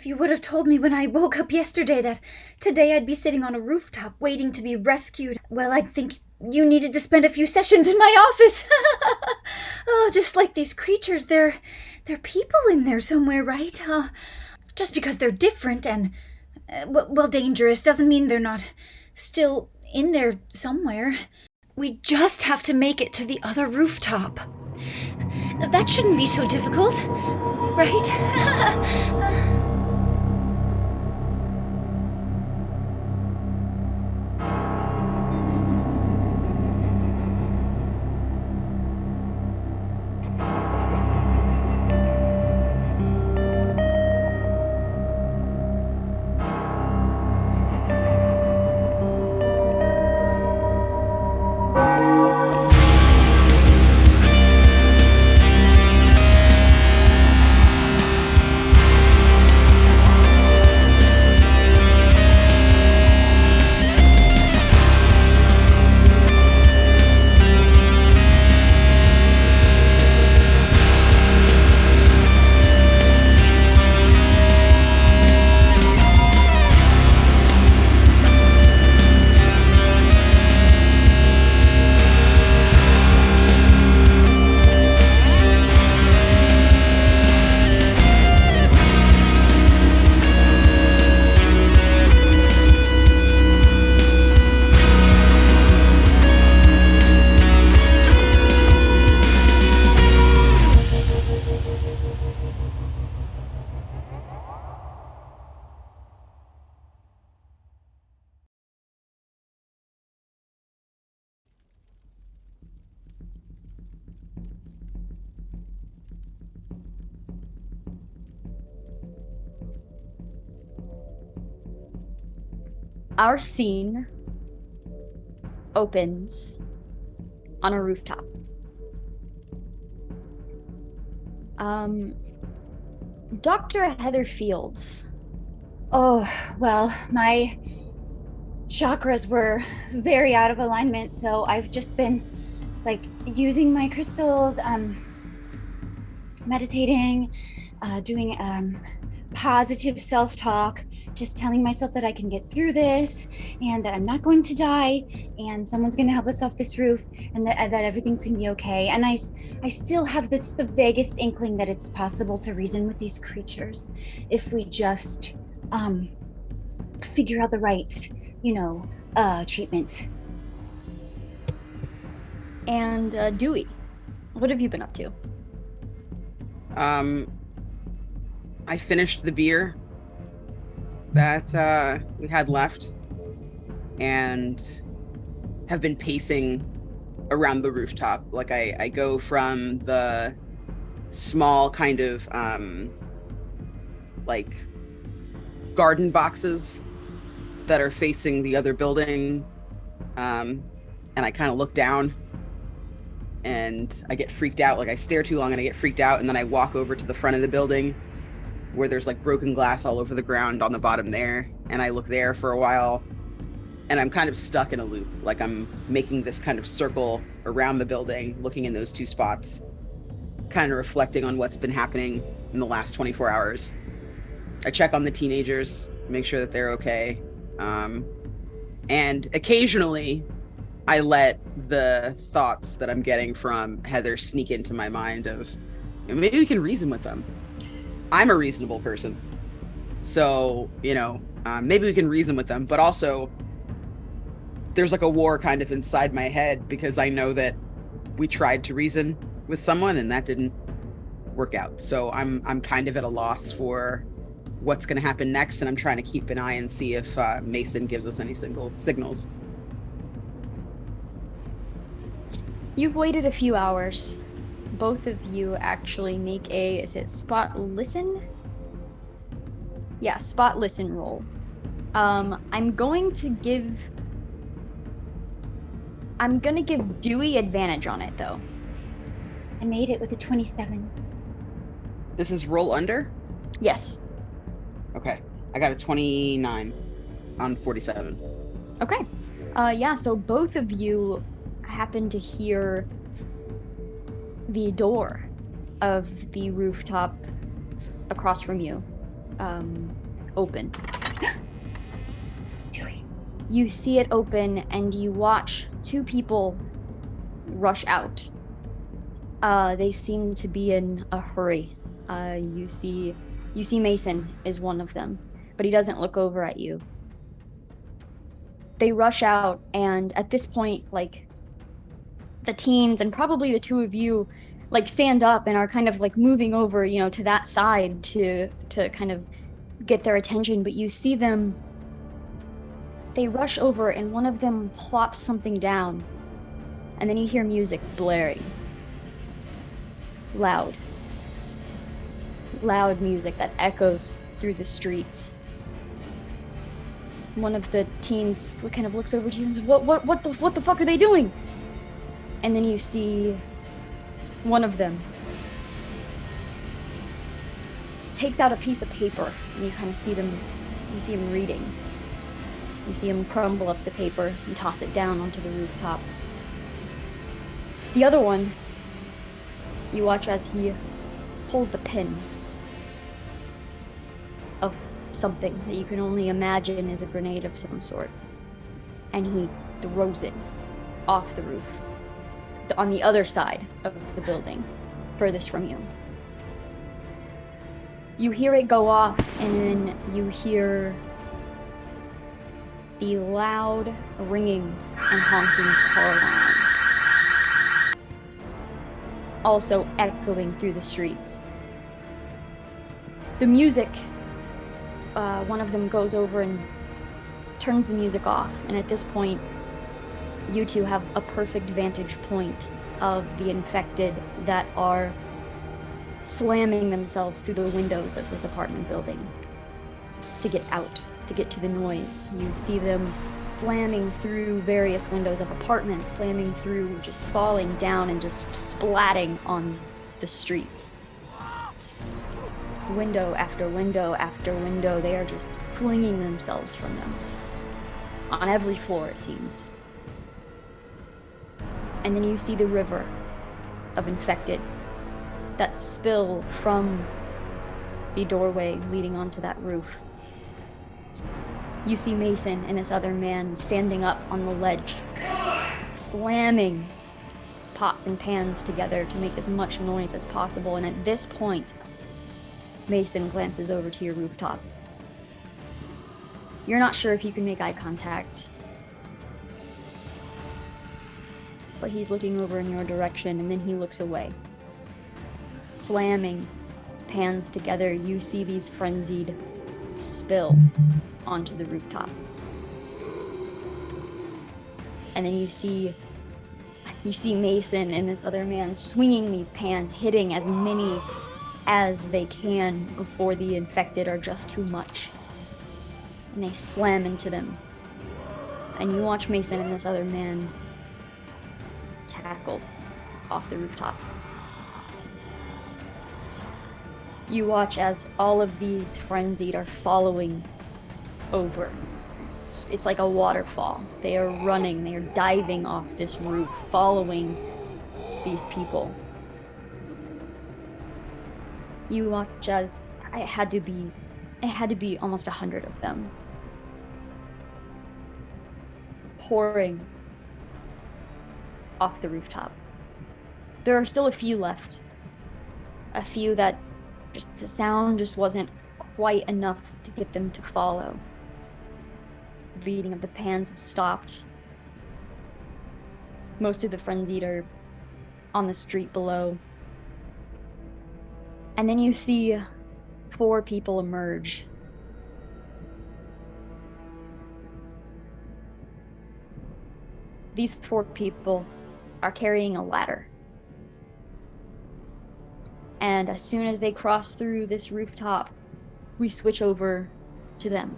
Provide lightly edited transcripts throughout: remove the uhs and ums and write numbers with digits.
you would have told me when I woke up yesterday that today I'd be sitting on a rooftop waiting to be rescued, well, I'd think you needed to spend a few sessions in my office. Oh, just like these creatures, they're people in there somewhere, right? Just because they're different and, well, dangerous doesn't mean they're not still in there somewhere. We just have to make it to the other rooftop. That shouldn't be so difficult, right? Our scene opens on a rooftop. Dr. Heather Fields. Oh, well, my chakras were very out of alignment, so I've just been, using my crystals, meditating, doing, positive self-talk, just telling myself that I can get through this and that I'm not going to die and someone's going to help us off this roof and that everything's going to be okay. And I still have the vaguest inkling that it's possible to reason with these creatures if we just figure out the right, treatment. And Dewey, what have you been up to? I finished the beer that we had left and have been pacing around the rooftop. Like I go from the small kind of garden boxes that are facing the other building, and I kind of look down and I get freaked out. Like I stare too long and I get freaked out, and then I walk over to the front of the building where there's broken glass all over the ground on the bottom there, and I look there for a while and I'm kind of stuck in a loop. Like I'm making this kind of circle around the building, looking in those two spots, kind of reflecting on what's been happening in the last 24 hours. I check on the teenagers, make sure that they're okay. And occasionally I let the thoughts that I'm getting from Heather sneak into my mind of, maybe we can reason with them. I'm a reasonable person, so maybe we can reason with them, but also there's a war kind of inside my head because I know that we tried to reason with someone and that didn't work out. So I'm kind of at a loss for what's going to happen next, and I'm trying to keep an eye and see if Mason gives us any signals. You've waited a few hours. Both of you actually make is it spot listen? Yeah, spot listen roll. I'm gonna give Dewey advantage on it though. I made it with a 27. This is roll under? Yes. Okay. I got a 29 on 47. Okay. Yeah, so both of you happen to hear the door of the rooftop across from you open. Dewey. You see it open, and you watch two people rush out. They seem to be in a hurry. You see Mason is one of them, but he doesn't look over at you. They rush out, and at this point, like, the teens and probably the two of you, like, stand up and are kind of like moving over, to that side to kind of get their attention. But you see them. They rush over, and one of them plops something down, and then you hear music blaring. Loud music that echoes through the streets. One of the teens kind of looks over to you and says, what the fuck are they doing? And then you see one of them takes out a piece of paper, and you kind of see him reading. You see him crumble up the paper and toss it down onto the rooftop. The other one, you watch as he pulls the pin of something that you can only imagine is a grenade of some sort, and he throws it off the roof, on the other side of the building, furthest from you. You hear it go off, and then you hear the loud ringing and honking of car alarms also echoing through the streets. The music, one of them goes over and turns the music off, and at this point, you two have a perfect vantage point of the infected that are slamming themselves through the windows of this apartment building to get out, to get to the noise. You see them slamming through various windows of apartments, slamming through, just falling down and just splatting on the streets. Window after window after window, they are just flinging themselves from them. On every floor, it seems. And then you see the river of infected that spill from the doorway leading onto that roof. You see Mason and this other man standing up on the ledge, slamming pots and pans together to make as much noise as possible. And at this point, Mason glances over to your rooftop. You're not sure if you can make eye contact, but he's looking over in your direction, and then he looks away. Slamming pans together, you see these frenzied spill onto the rooftop. And then you see Mason and this other man swinging these pans, hitting as many as they can before the infected are just too much. And they slam into them. And you watch Mason and this other man tackled off the rooftop. You watch as all of these frenzied are following over. It's like a waterfall. They are running, they are diving off this roof, following these people. You watch as it had to be almost 100 of them, pouring off the rooftop. There are still a few left. A few that just the sound just wasn't quite enough to get them to follow. The beating of the pans have stopped. Most of the frenzied are on the street below. And then you see 4 people emerge. These 4 people are carrying a ladder. And as soon as they cross through this rooftop, we switch over to them.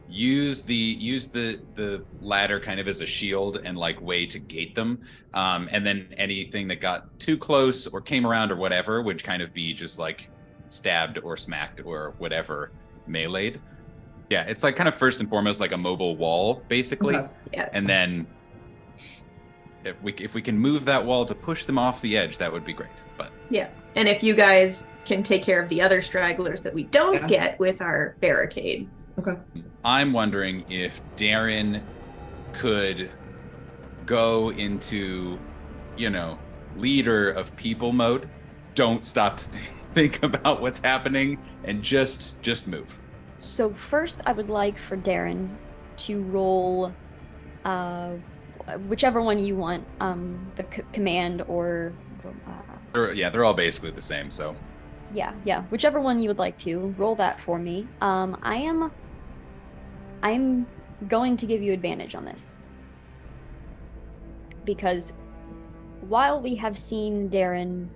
Use the ladder kind of as a shield and like way to gate them, and then anything that got too close or came around or whatever would kind of be just like stabbed or smacked or whatever, meleeed. Yeah, it's like kind of first and foremost like a mobile wall basically. Yeah. And then if we can move that wall to push them off the edge, that would be great. But Yeah. And if you guys can take care of the other stragglers that we don't get with our barricade. Okay. I'm wondering if Darren could go into, leader of people mode. Don't stop to think about what's happening and just move. So first, I would like for Darren to roll whichever one you want, the command or... They're all basically the same, so... Yeah, whichever one you would like to, roll that for me. I'm going to give you advantage on this. Because while we have seen Darren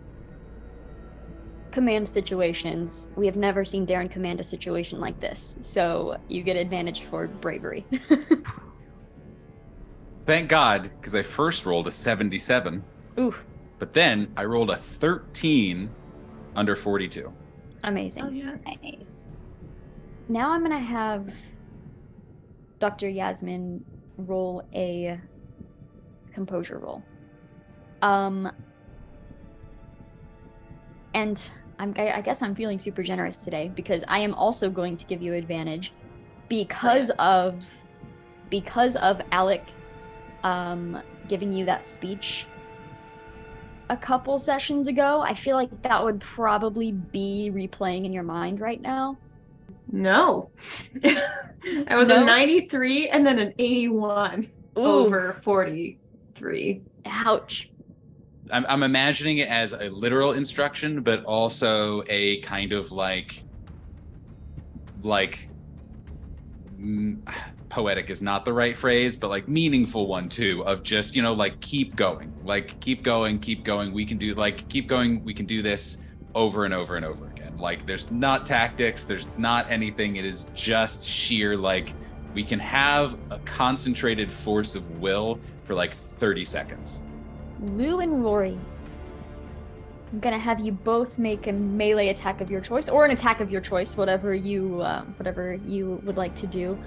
command situations, we have never seen Darren command a situation like this. So you get advantage for bravery. Thank God, because I first rolled a 77. Oof. But then I rolled a 13 under 42. Amazing. Oh, yeah. Nice. Now I'm going to have Dr. Yasmin roll a composure roll. And I guess I'm feeling super generous today because I am also going to give you advantage because of Alec giving you that speech a couple sessions ago. I feel like that would probably be replaying in your mind right now. No. I was a 93 and then an 81 over 43. Ouch. I'm imagining it as a literal instruction, but also a kind of poetic is not the right phrase, but like meaningful one too, of just, keep going, keep going. We can do keep going. We can do this over and over and over again. There's not tactics. There's not anything. It is just sheer, we can have a concentrated force of will for 30 seconds. Lou and Rory, I'm gonna have you both make a melee attack of your choice, or an attack of your choice, whatever you would like to do.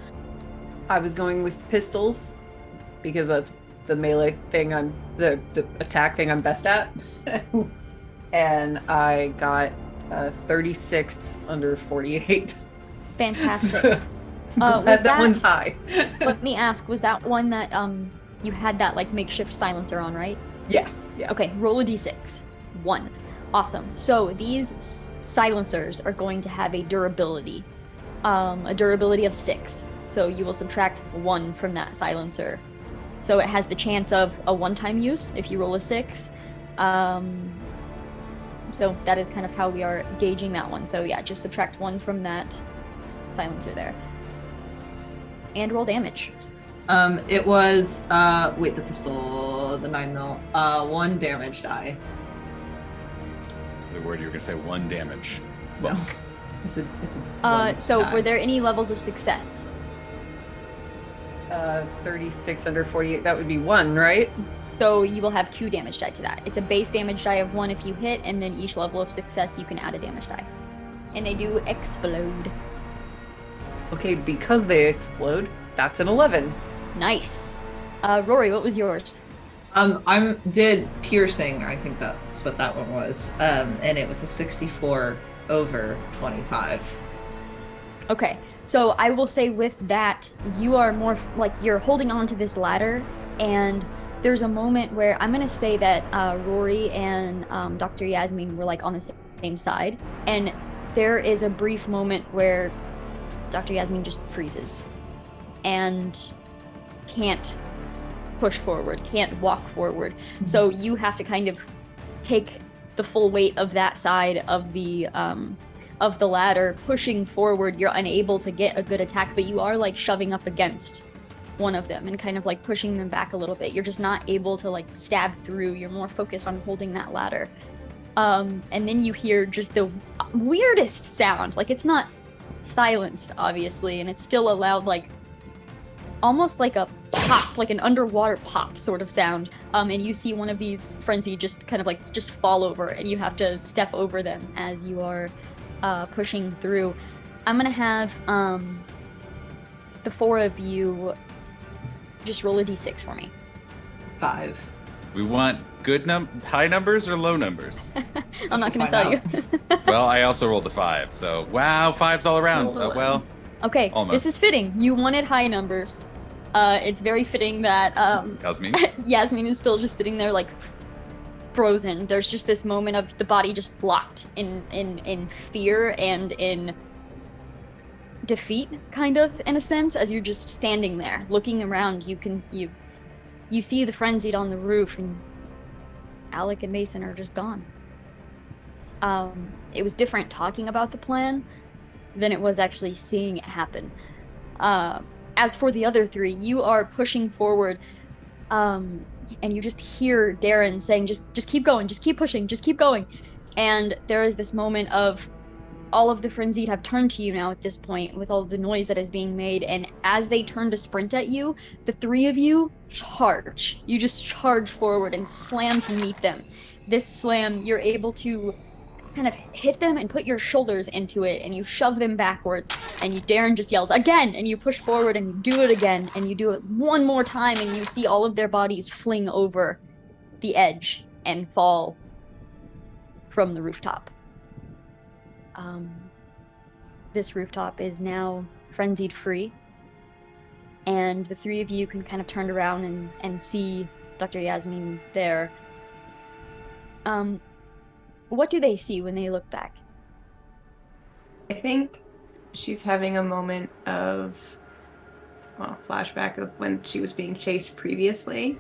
I was going with pistols because that's the melee thing the attack thing I'm best at. And I got 36 under 48. Fantastic. That one's high. Let me ask, was that one that you had that makeshift silencer on, right? Yeah. Okay, roll a d6. 1. Awesome. So these silencers are going to have a durability of 6. So you will subtract 1 from that silencer. So it has the chance of a one-time use if you roll a 6. So that is kind of how we are gauging that one. So yeah, just subtract 1 from that silencer there. And roll damage. It was the pistol, the 9mm, 1 damage die. The word you were gonna say 1 damage. No. It's a So die. were there any levels of success? 36 under 48, that would be 1, right? So you will have 2 damage die to that. It's a base damage die of 1 if you hit, and then each level of success you can add a damage die. And they do explode. Okay, because they explode, that's an 11. Nice. Rory, what was yours? I did piercing. I think that's what that one was. And it was a 64 over 25. Okay, so I will say with that, you are more you're holding on to this ladder, and there's a moment where I'm gonna say that Rory and Dr. Yasmin were on the same side, and there is a brief moment where Dr. Yasmin just freezes and can't push forward, can't walk forward. Mm-hmm. So you have to kind of take the full weight of that side of the ladder, pushing forward. You're unable to get a good attack, but you are shoving up against one of them and kind of pushing them back a little bit. You're just not able to stab through. You're more focused on holding that ladder. And then you hear just the weirdest sound. It's not silenced, obviously, and it's still a loud, almost like a pop, like an underwater pop sort of sound. And you see one of these frenzy just kind of just fall over, and you have to step over them as you are pushing through. I'm gonna have the 4 of you just roll a d6 for me. 5. We want high numbers or low numbers? I'm not going to tell you. Well, I also rolled a 5, so wow, 5s all around. Well, okay, almost. This is fitting. You wanted high numbers. It's very fitting that Yasmin? Yasmin is still just sitting there like frozen. There's just this moment of the body just locked in fear and in defeat, kind of, in a sense, as you're just standing there looking around. You see the frenzied on the roof, and Alec and Mason are just gone. It was different talking about the plan than it was actually seeing it happen. As for the other three, you are pushing forward, and you just hear Darren saying, just keep going, just keep pushing, just keep going. And there is this moment of all of the frenzied have turned to you now at this point with all the noise that is being made, and as they turn to sprint at you, the three of you charge. You just charge forward and slam to meet them. This slam, you're able to kind of hit them and put your shoulders into it, and you shove them backwards, and Darren just yells again, and you push forward and you do it again, and you do it one more time, and you see all of their bodies fling over the edge and fall from the rooftop. This rooftop is now frenzied free, and the three of you can kind of turn around and see Dr. Yasmin there. What do they see when they look back? I think she's having a moment of, flashback of when she was being chased previously.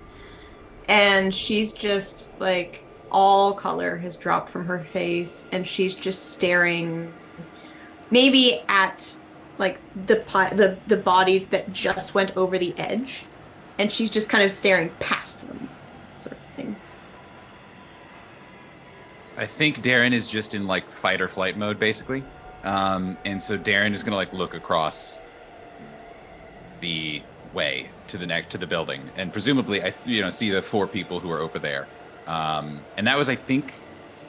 And she's just like, all color has dropped from her face, and she's just staring maybe at like the bodies that just went over the edge. And she's just kind of staring past them, sort of thing. I think Darren is just in like fight or flight mode, basically. And so Darren is gonna like look across the way to the building, and presumably see the 4 people who are over there. And that was, I think,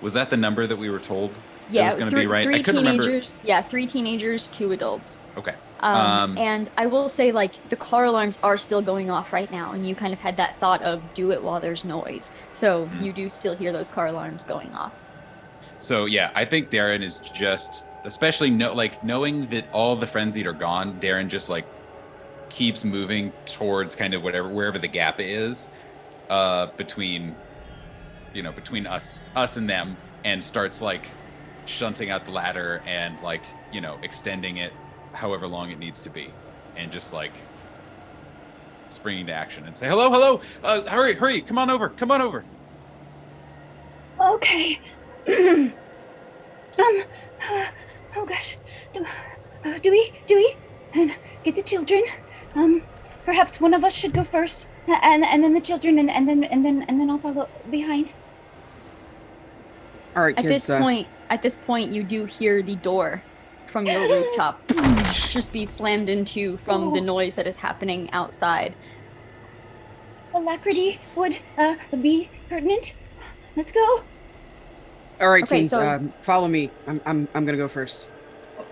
was that the number that we were told? Yeah, it was going to be right. I couldn't remember. Yeah, 3 teenagers, 2 adults. Okay. And I will say, like, the car alarms are still going off right now, and you kind of had that thought of do it while there's noise. So you do still hear those car alarms going off. So yeah, I think Darren is just, especially knowing that all the frenzied are gone, Darren just like keeps moving towards kind of wherever the gap is between us and them, and starts like shunting out the ladder and like extending it however long it needs to be, and just like springing to action and say hello, hurry, come on over. Okay. Oh gosh. Dewey, and get the children. Perhaps one of us should go first, and then the children, and then I'll follow behind. All right, kids. At this point, you do hear the door from your rooftop just be slammed into from the noise that is happening outside. Alacrity would be pertinent. Let's go. All right, Okay, teens, so- follow me. I'm gonna go first.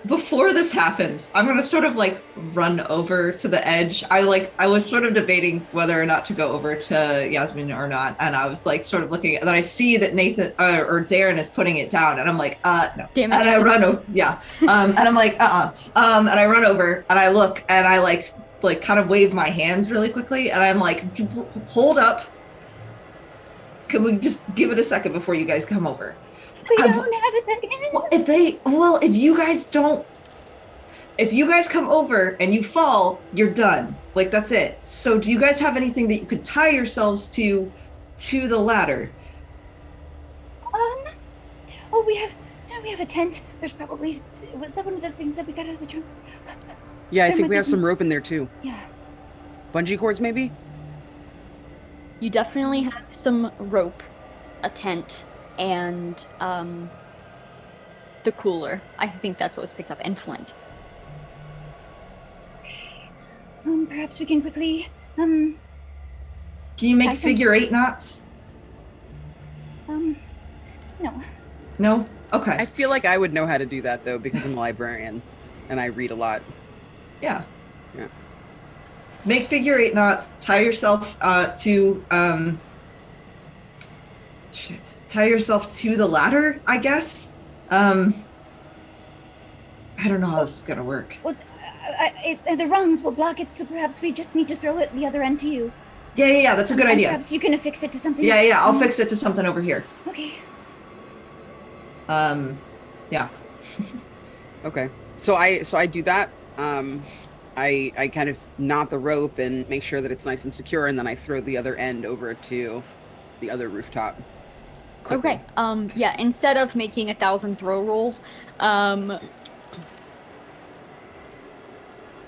Before this happens, I'm gonna sort of like run over to the edge. I was sort of debating whether or not to go over to Yasmin or not, and I was like sort of looking, and then I see that Nathan or Darren is putting it down, and I'm like, no. Damn it. And I run over, and I'm like, and I run over and I look and I like kind of wave my hands really quickly, and I'm like, hold up. Can we just give it a second before you guys come over? We don't have a second. If you guys come over and you fall, you're done. Like, that's it. So do you guys have anything that you could tie yourselves to the ladder? We have a tent. There's probably, was that one of the things that we got out of the trunk? Yeah, I There think might we be have some rope in there too. Yeah. Bungee cords, maybe? You definitely have some rope, a tent, and the cooler. I think that's what was picked up, and flint. Perhaps we can quickly, Can you make tie some- figure 8 knots? no. No? Okay. I feel like I would know how to do that though, because I'm a librarian and I read a lot. Yeah. Yeah. Make figure 8 knots, tie yourself to Shit. Tie yourself to the ladder, I guess. I don't know how this is gonna work. Well, the rungs will block it, so perhaps we just need to throw it the other end to you. Yeah, that's a good idea. Perhaps you can affix it to something. Yeah, I'll fix it to something over here. Okay. Yeah. Okay. So I do that. I kind of knot the rope and make sure that it's nice and secure, and then I throw the other end over to the other rooftop. Quickly. Okay. Yeah, instead of making 1,000 throw rolls,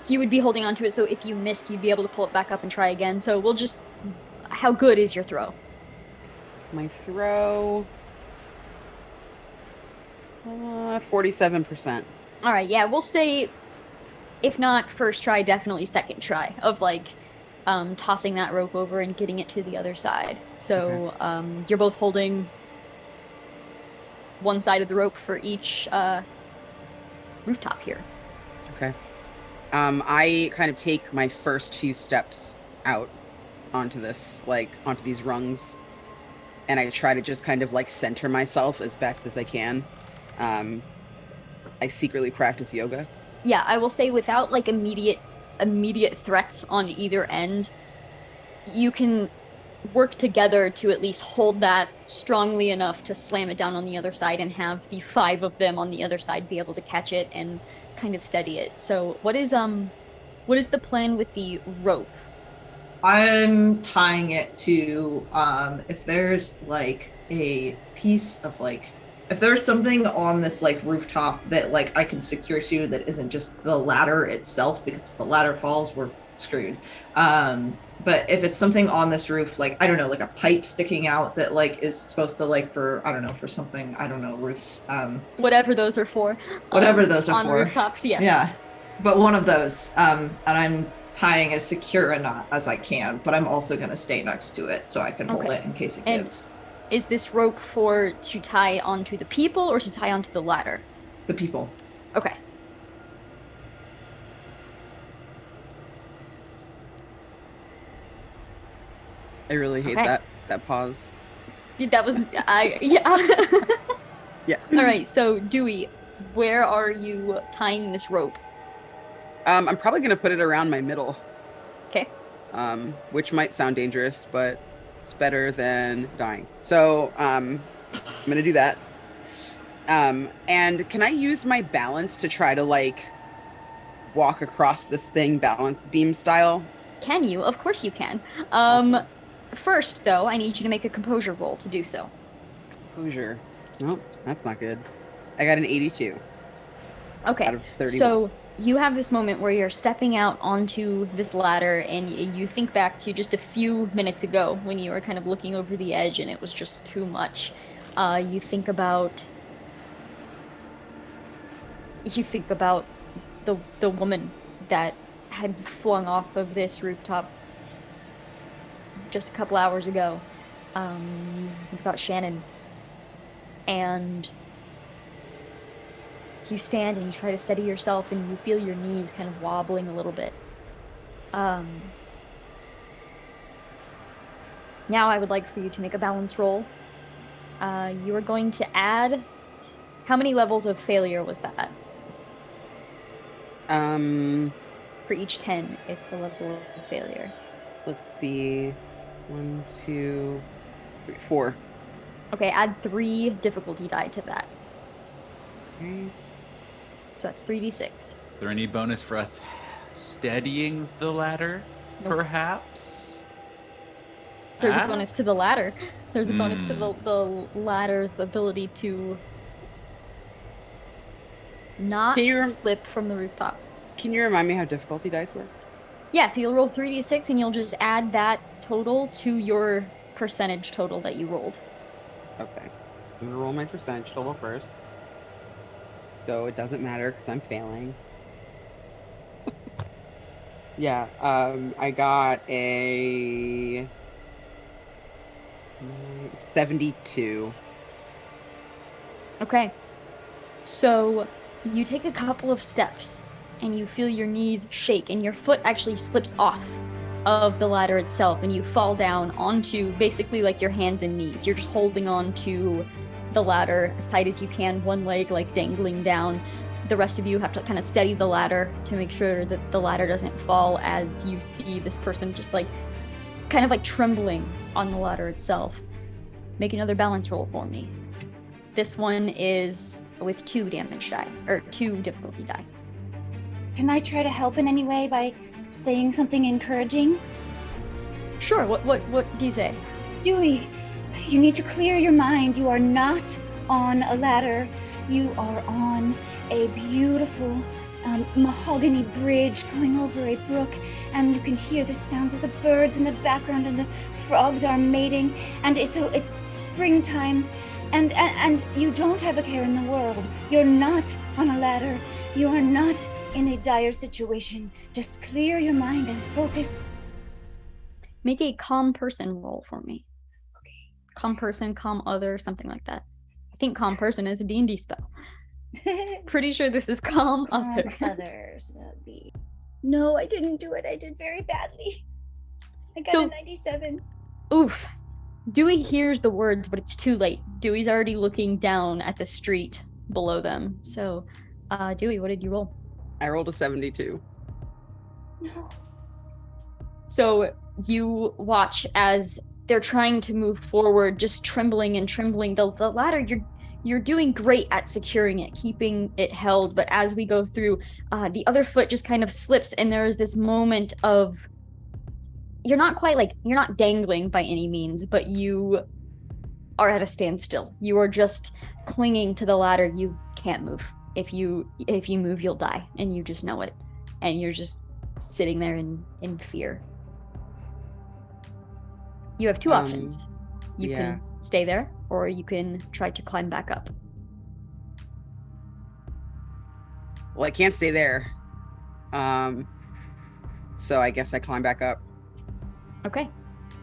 you would be holding onto it, so if you missed, you'd be able to pull it back up and try again. So we'll just... How good is your throw? My throw... 47%. All right, yeah, we'll say, if not first try, definitely second try of, like, tossing that rope over and getting it to the other side. So you're both holding one side of the rope for each rooftop here. Okay. I kind of take my first few steps out onto this, like, onto these rungs, and I try to just kind of, like, center myself as best as I can. I secretly practice yoga. Yeah, I will say without, like, immediate threats on either end, you can work together to at least hold that strongly enough to slam it down on the other side and have the 5 of them on the other side be able to catch it and kind of steady it. So what is the plan with the rope? I'm tying it to if there's like a piece of like, if there's something on this like rooftop that like I can secure to that isn't just the ladder itself, because if the ladder falls, we're screwed. But if it's something on this roof, like, I don't know, like a pipe sticking out that like is supposed to like for, I don't know, for something, I don't know, roofs. Whatever those are for. Whatever those are on for. rooftops, yes. Yeah. But one of those, and I'm tying as secure a knot as I can, but I'm also going to stay next to it so I can hold it in case it gives. Is this rope to tie onto the people or to tie onto the ladder? The people. Okay. I really hate that pause. That was yeah. Yeah. All right, so Dewey, where are you tying this rope? I'm probably gonna put it around my middle. Okay. Which might sound dangerous, but it's better than dying. So I'm gonna do that. And can I use my balance to try to like walk across this thing balance beam style? Can you? Of course you can. Awesome. First, though, I need you to make a composure roll to do so. Composure. Nope, that's not good. I got an 82. Okay. Out of 31. So you have this moment where you're stepping out onto this ladder, and you think back to just a few minutes ago when you were kind of looking over the edge, and it was just too much. You think about the woman that had flung off of this rooftop just a couple hours ago. You think about Shannon, and you stand and you try to steady yourself, and you feel your knees kind of wobbling a little bit. Now I would like for you to make a balance roll. You are going to add... How many levels of failure was that? For each 10, it's a level of failure. Let's see. 1, 2, 3, 4. Okay, add 3 difficulty die to that. Okay. So that's 3d6. Is there any bonus for us steadying the ladder, perhaps? There's a bonus to the ladder. There's a bonus to the ladder's ability to not slip from the rooftop. Can you remind me how difficulty dice work? Yeah, so you'll roll 3d6 and you'll just add that total to your percentage total that you rolled. Okay. So I'm going to roll my percentage total first. So it doesn't matter because I'm failing. Yeah, I got a 72. Okay. So you take a couple of steps and you feel your knees shake and your foot actually slips off of the ladder itself, and you fall down onto basically like your hands and knees. You're just holding on to the ladder as tight as you can, one leg like dangling down. The rest of you have to kind of steady the ladder to make sure that the ladder doesn't fall as you see this person just like kind of like trembling on the ladder itself. Make another balance roll for me. This one is with 2 damage die, or 2 difficulty die. Can I try to help in any way by saying something encouraging? Sure, what do you say? Dewey, you need to clear your mind. You are not on a ladder. You are on a beautiful mahogany bridge going over a brook, and you can hear the sounds of the birds in the background, and the frogs are mating, and it's springtime, and you don't have a care in the world. You're not on a ladder. You are not in a dire situation. Just clear your mind and focus. Make a calm person roll for me. Okay. Calm person, calm other, something like that. I think calm person is a D&D spell. Pretty sure this is calm other. Others will be. No, I didn't do it. I did very badly. I got a 97. Oof. Dewey hears the words, but it's too late. Dewey's already looking down at the street below them. So, Dewey, what did you roll? I rolled a 72. No. So you watch as they're trying to move forward, just trembling and trembling. The ladder, you're doing great at securing it, keeping it held, but as we go through, the other foot just kind of slips, and there is this moment of, you're not dangling by any means, but you are at a standstill. You are just clinging to the ladder. You can't move. If you move, you'll die, and you just know it, and you're just sitting there in fear. You have 2 options. You can stay there, or you can try to climb back up. Well, I can't stay there. So I guess I climb back up. Okay.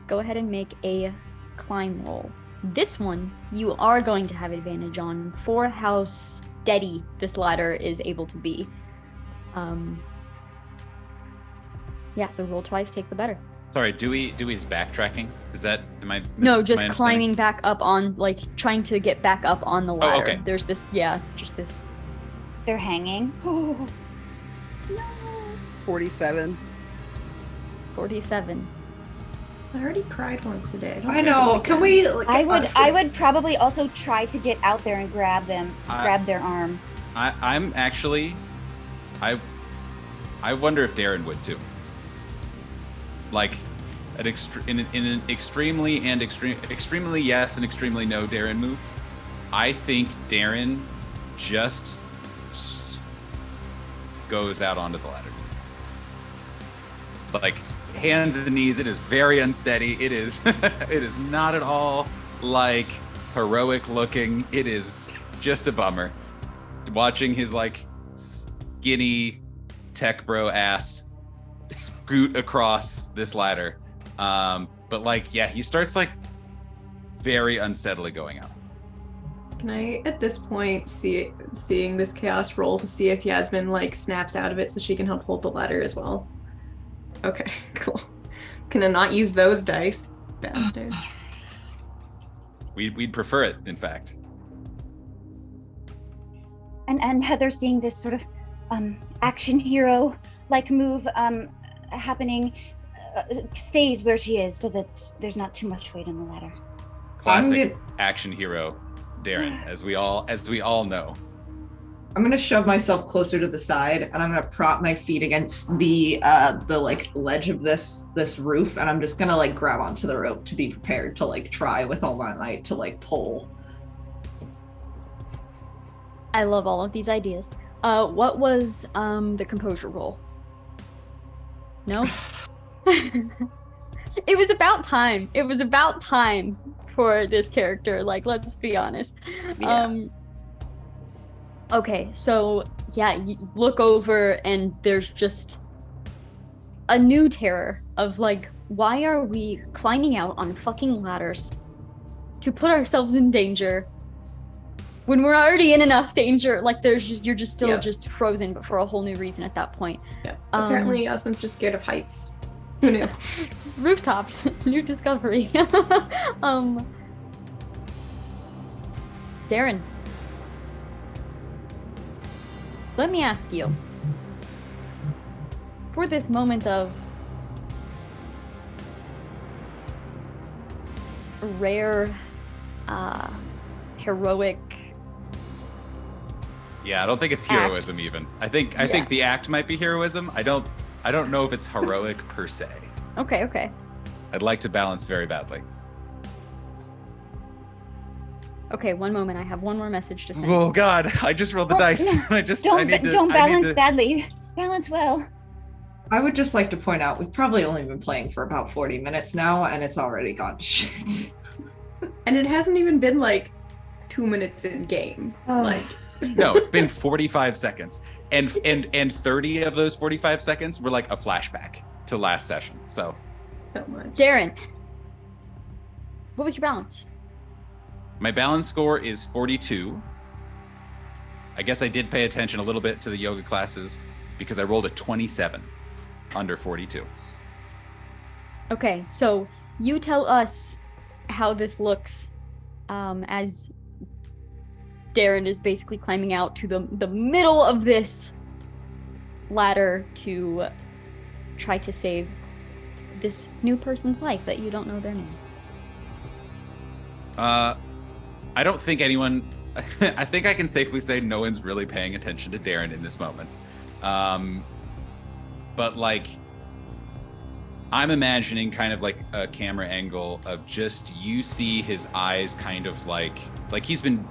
Go ahead and make a climb roll. This one, you are going to have advantage on for how steady this ladder is able to be. Yeah, so roll twice, take the better. Sorry, Dewey's backtracking? Is that, No, just climbing back up on, like, trying to get back up on the ladder. Oh, okay. There's this, just this. They're hanging. Oh, no. 47. 47. I already cried once today. I know. Can we? Like, I would probably also try to get out there and grab them, grab their arm. I'm actually, I wonder if Darren would too. Like, in an extremely yes and extremely no Darren move, I think Darren just goes out onto the ladder. Like, hands and knees, it is very unsteady. It is it is not at all like heroic looking. It is just a bummer. Watching his like skinny tech bro ass scoot across this ladder. But like, yeah, he starts like very unsteadily going out. Can I, at this point, seeing this chaos roll to see if Yasmin like snaps out of it so she can help hold the ladder as well? Okay, cool. Can I not use those dice? Bastard. We'd prefer it, in fact. And Heather, seeing this sort of action hero like move happening, stays where she is so that there's not too much weight on the ladder. Classic action hero Darren, as we all know. I'm gonna shove myself closer to the side, and I'm gonna prop my feet against the like ledge of this roof, and I'm just gonna like grab onto the rope to be prepared to like try with all my might to like pull. I love all of these ideas. What was the composure roll? No? It was about time. It was about time for this character. Like, let's be honest. Yeah. Okay, so yeah, you look over and there's just a new terror of like, why are we climbing out on fucking ladders to put ourselves in danger when we're already in enough danger? Like, you're just still just frozen, but for a whole new reason at that point. Yeah. Apparently, Yasmin's just scared of heights. Who knew? Rooftops, new discovery. Darren, let me ask you, for this moment of rare, heroic. Yeah, I don't think it's heroism Acts. even. I think the act might be heroism. I don't know if it's heroic per se. Okay. I'd like to balance very badly. Okay, one moment. I have one more message to send. Oh God, I just rolled the dice. No, don't balance badly. Balance well. I would just like to point out we've probably only been playing for about 40 minutes now, and it's already gone to shit. And it hasn't even been like 2 minutes in game. Like No, it's been 45 seconds. And 30 of those 45 seconds were like a flashback to last session. So much. Darren, what was your balance? my balance score is 42. I guess I did pay attention a little bit to the yoga classes because I rolled a 27 under 42. Okay, so you tell us how this looks as Darren is basically climbing out to the middle of this ladder to try to save this new person's life that you don't know their name. I don't think anyone, I think I can safely say no one's really paying attention to Darren in this moment. But like, I'm imagining kind of like a camera angle of just, you see his eyes kind of like he's been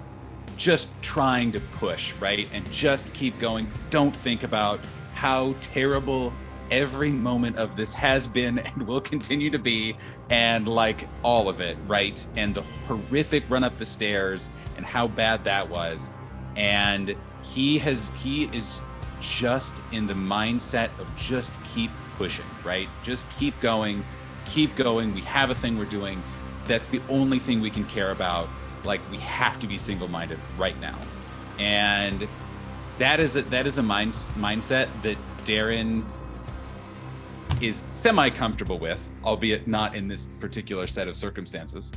just trying to push, right? And just keep going. Don't think about how terrible every moment of this has been and will continue to be, and like all of it, right? And the horrific run up the stairs and how bad that was. And he is just in the mindset of just keep pushing, right? Just keep going. We have a thing we're doing. That's the only thing we can care about. Like, we have to be single-minded right now. And that is a mindset that Darren is semi-comfortable with, albeit not in this particular set of circumstances.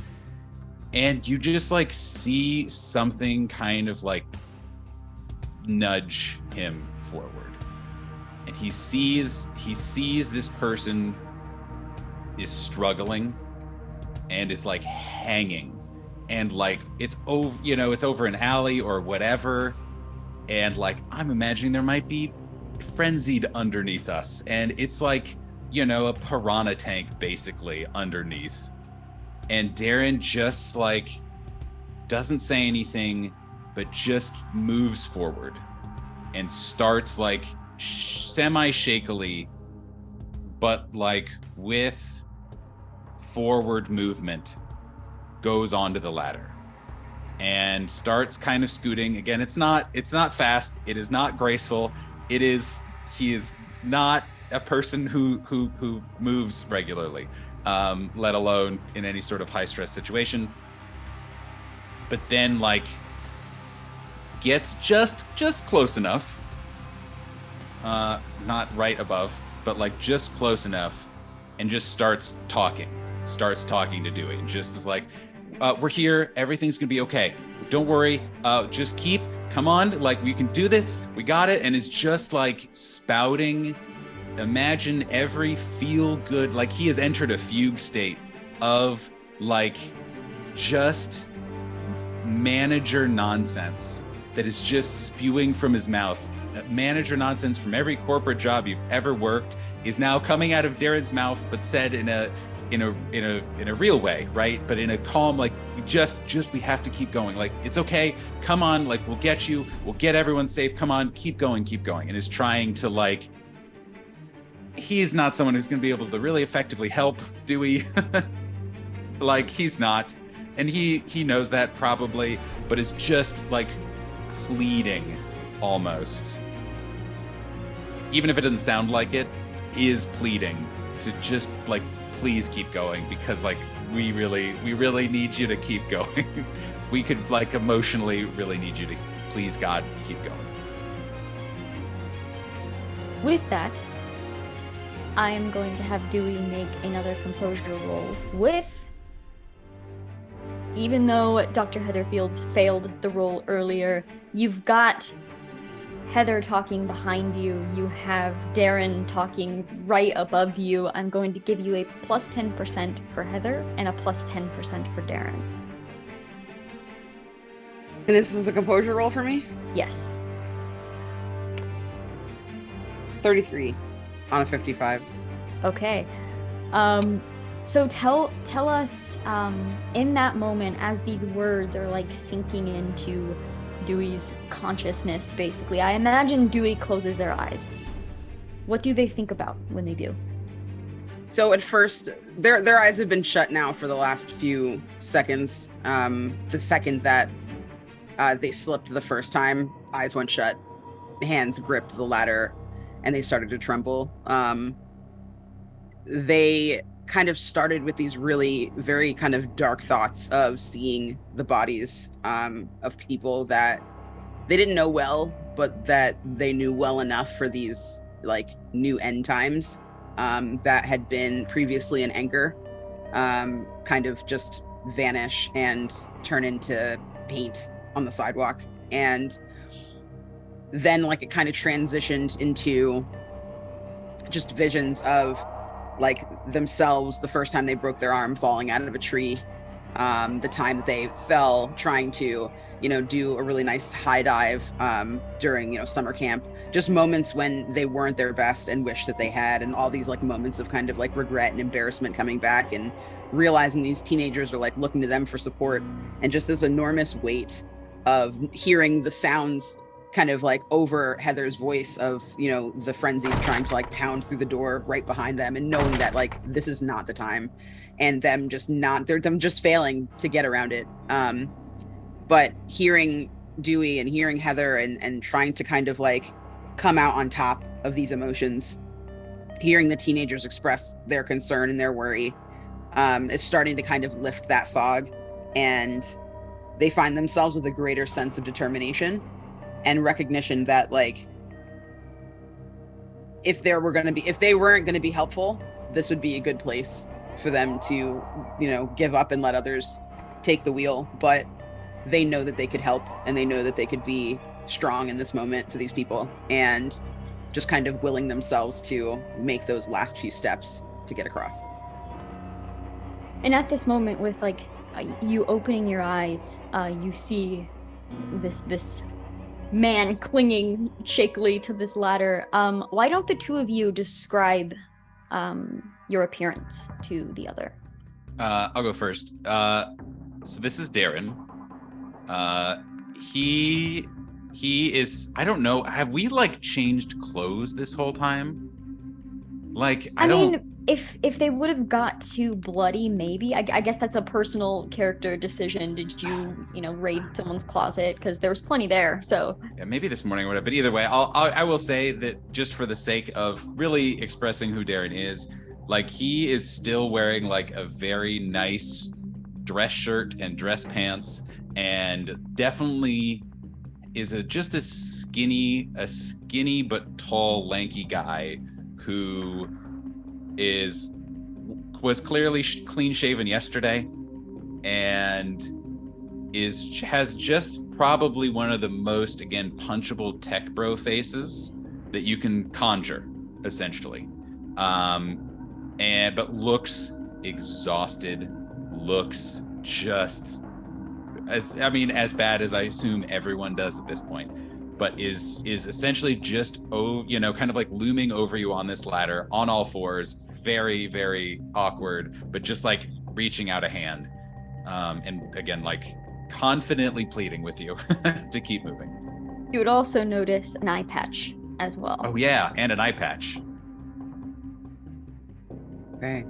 And you just like see something kind of like nudge him forward. And he sees this person is struggling and is like hanging, and like it's over an alley or whatever. And like, I'm imagining there might be frenzied underneath us, and it's like, a piranha tank basically underneath. And Darren just like doesn't say anything, but just moves forward and starts like semi-shakily, but like with forward movement, goes onto the ladder and starts kind of scooting. Again, it's not fast, it is not graceful, he is not a person who moves regularly, let alone in any sort of high stress situation. But then like gets just close enough, not right above, but like just close enough, and just starts talking to Dewey, and just is like, we're here, everything's gonna be okay, don't worry, just come on, like, we can do this, we got it. And is just like spouting, imagine every feel good, like he has entered a fugue state of like just manager nonsense that is just spewing from his mouth. Manager nonsense from every corporate job you've ever worked is now coming out of Darren's mouth, but said in a real way, right? But in a calm, like, just we have to keep going. Like, it's okay. Come on, like, we'll get you. We'll get everyone safe. Come on, keep going. And is trying to like, he is not someone who's going to be able to really effectively help Dewey. Like, he's not. And he knows that probably, but is just like pleading almost. Even if it doesn't sound like it, is pleading to just like, please keep going, because like we really need you to keep going. We could like emotionally really need you to, please God, keep going. With that, I am going to have Dewey make another composure roll with, even though Dr. Heatherfields failed the roll earlier, you've got Heather talking behind you. You have Darren talking right above you. I'm going to give you a plus 10% for Heather and a plus 10% for Darren. And this is a composure roll for me? Yes. 33 on a 55. Okay. So tell us, in that moment, as these words are like sinking into Dewey's consciousness, basically, I imagine Dewey closes their eyes. What do they think about when they do? So at first, their eyes have been shut now for the last few seconds. The second that they slipped the first time, eyes went shut, hands gripped the ladder, and they started to tremble. They kind of started with these really very kind of dark thoughts of seeing the bodies of people that they didn't know well, but that they knew well enough for these like new end times that had been previously an anchor, kind of just vanish and turn into paint on the sidewalk. And then like it kind of transitioned into just visions of like themselves the first time they broke their arm falling out of a tree, the time that they fell trying to do a really nice high dive during summer camp, just moments when they weren't their best and wish that they had, and all these like moments of kind of like regret and embarrassment coming back and realizing these teenagers are like looking to them for support, and just this enormous weight of hearing the sounds kind of like over Heather's voice of the frenzy trying to like pound through the door right behind them, and knowing that like this is not the time, and them just failing to get around it. But hearing Dewey and hearing Heather and trying to kind of like come out on top of these emotions, hearing the teenagers express their concern and their worry, is starting to kind of lift that fog, and they find themselves with a greater sense of determination and recognition that like if they weren't going to be helpful, this would be a good place for them to give up and let others take the wheel. But they know that they could help, and they know that they could be strong in this moment for these people, and just kind of willing themselves to make those last few steps to get across. And at this moment, with like you opening your eyes, you see this man clinging shakily to this ladder. Why don't the two of you describe your appearance to the other? I'll go first. So this is Darren. He is, I don't know, have we like changed clothes this whole time? Like, I mean, if they would have got too bloody, maybe. I guess that's a personal character decision. Did you raid someone's closet? Because there was plenty there. So yeah, maybe this morning or whatever. But either way, I will say that just for the sake of really expressing who Darren is, like he is still wearing like a very nice dress shirt and dress pants, and definitely is just a skinny but tall, lanky guy who was clearly clean shaven yesterday, and has just probably one of the most, again, punchable tech bro faces that you can conjure, essentially. But looks exhausted, looks just as bad as I assume everyone does at this point, but is essentially just kind of like looming over you on this ladder on all fours, very, very awkward, but just like reaching out a hand, and again like confidently pleading with you to keep moving. You would also notice an eye patch as well. Oh yeah, and an eye patch. Okay.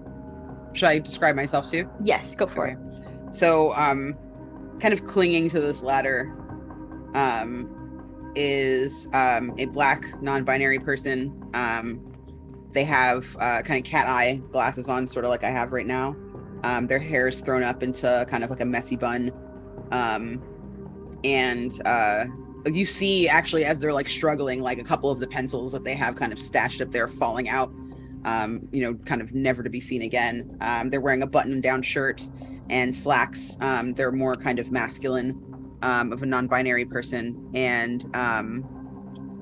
Should I describe myself too? Yes, go for it. So, kind of clinging to this ladder, is a black non-binary person. They have kind of cat eye glasses on, sort of like I have right now. Their hair is thrown up into kind of like a messy bun. And you see actually as they're like struggling, like a couple of the pencils that they have kind of stashed up there falling out. kind of never to be seen again. They're wearing a button-down shirt and slacks. They're more kind of masculine, of a non-binary person, and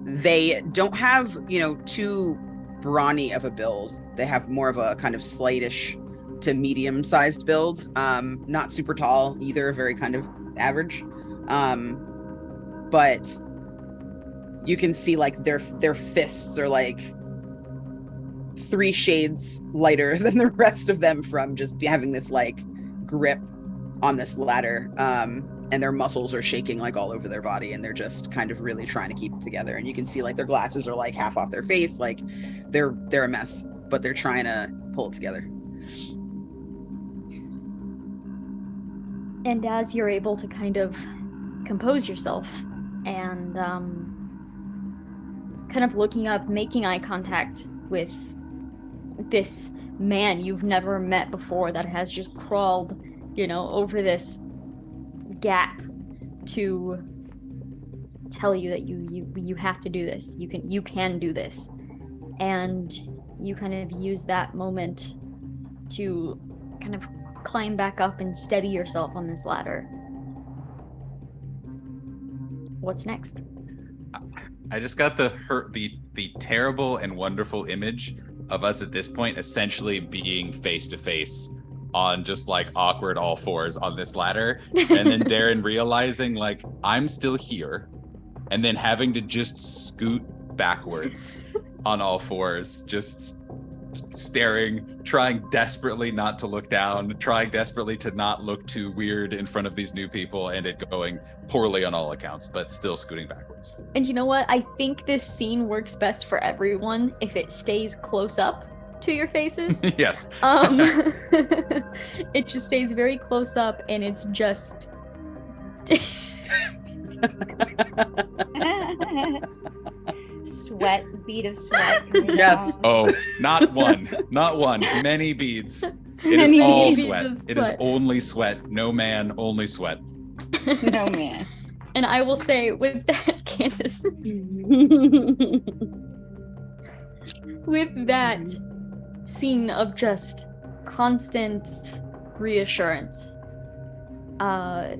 they don't have, too brawny of a build. They have more of a kind of slightish to medium-sized build. Not super tall either, very kind of average. But you can see like their fists are like 3 shades lighter than the rest of them from just having this like grip on this ladder. And their muscles are shaking like all over their body, and they're just kind of really trying to keep it together. And you can see like their glasses are like half off their face, like they're a mess, but they're trying to pull it together. And as you're able to kind of compose yourself and kind of looking up, making eye contact with this man you've never met before that has just crawled, over this gap to tell you that you have to do this. You can do this. And you kind of use that moment to kind of climb back up and steady yourself on this ladder. What's next? I just got the terrible and wonderful image of us at this point essentially being face to face on just like awkward all fours on this ladder, and then Darren realizing like I'm still here, and then having to just scoot backwards on all fours, just staring, trying desperately not to look down, trying desperately to not look too weird in front of these new people, and it going poorly on all accounts, but still scooting backwards. And you know what? I think this scene works best for everyone if it stays close up to your faces. Yes. It just stays very close up, and it's just Sweat, bead of sweat. Yes. Oh, not one, many beads. It is all beads sweat. of It is sweat. only sweat. No man, only sweat. No man. And I will say with that, Candace, with that scene of just constant reassurance,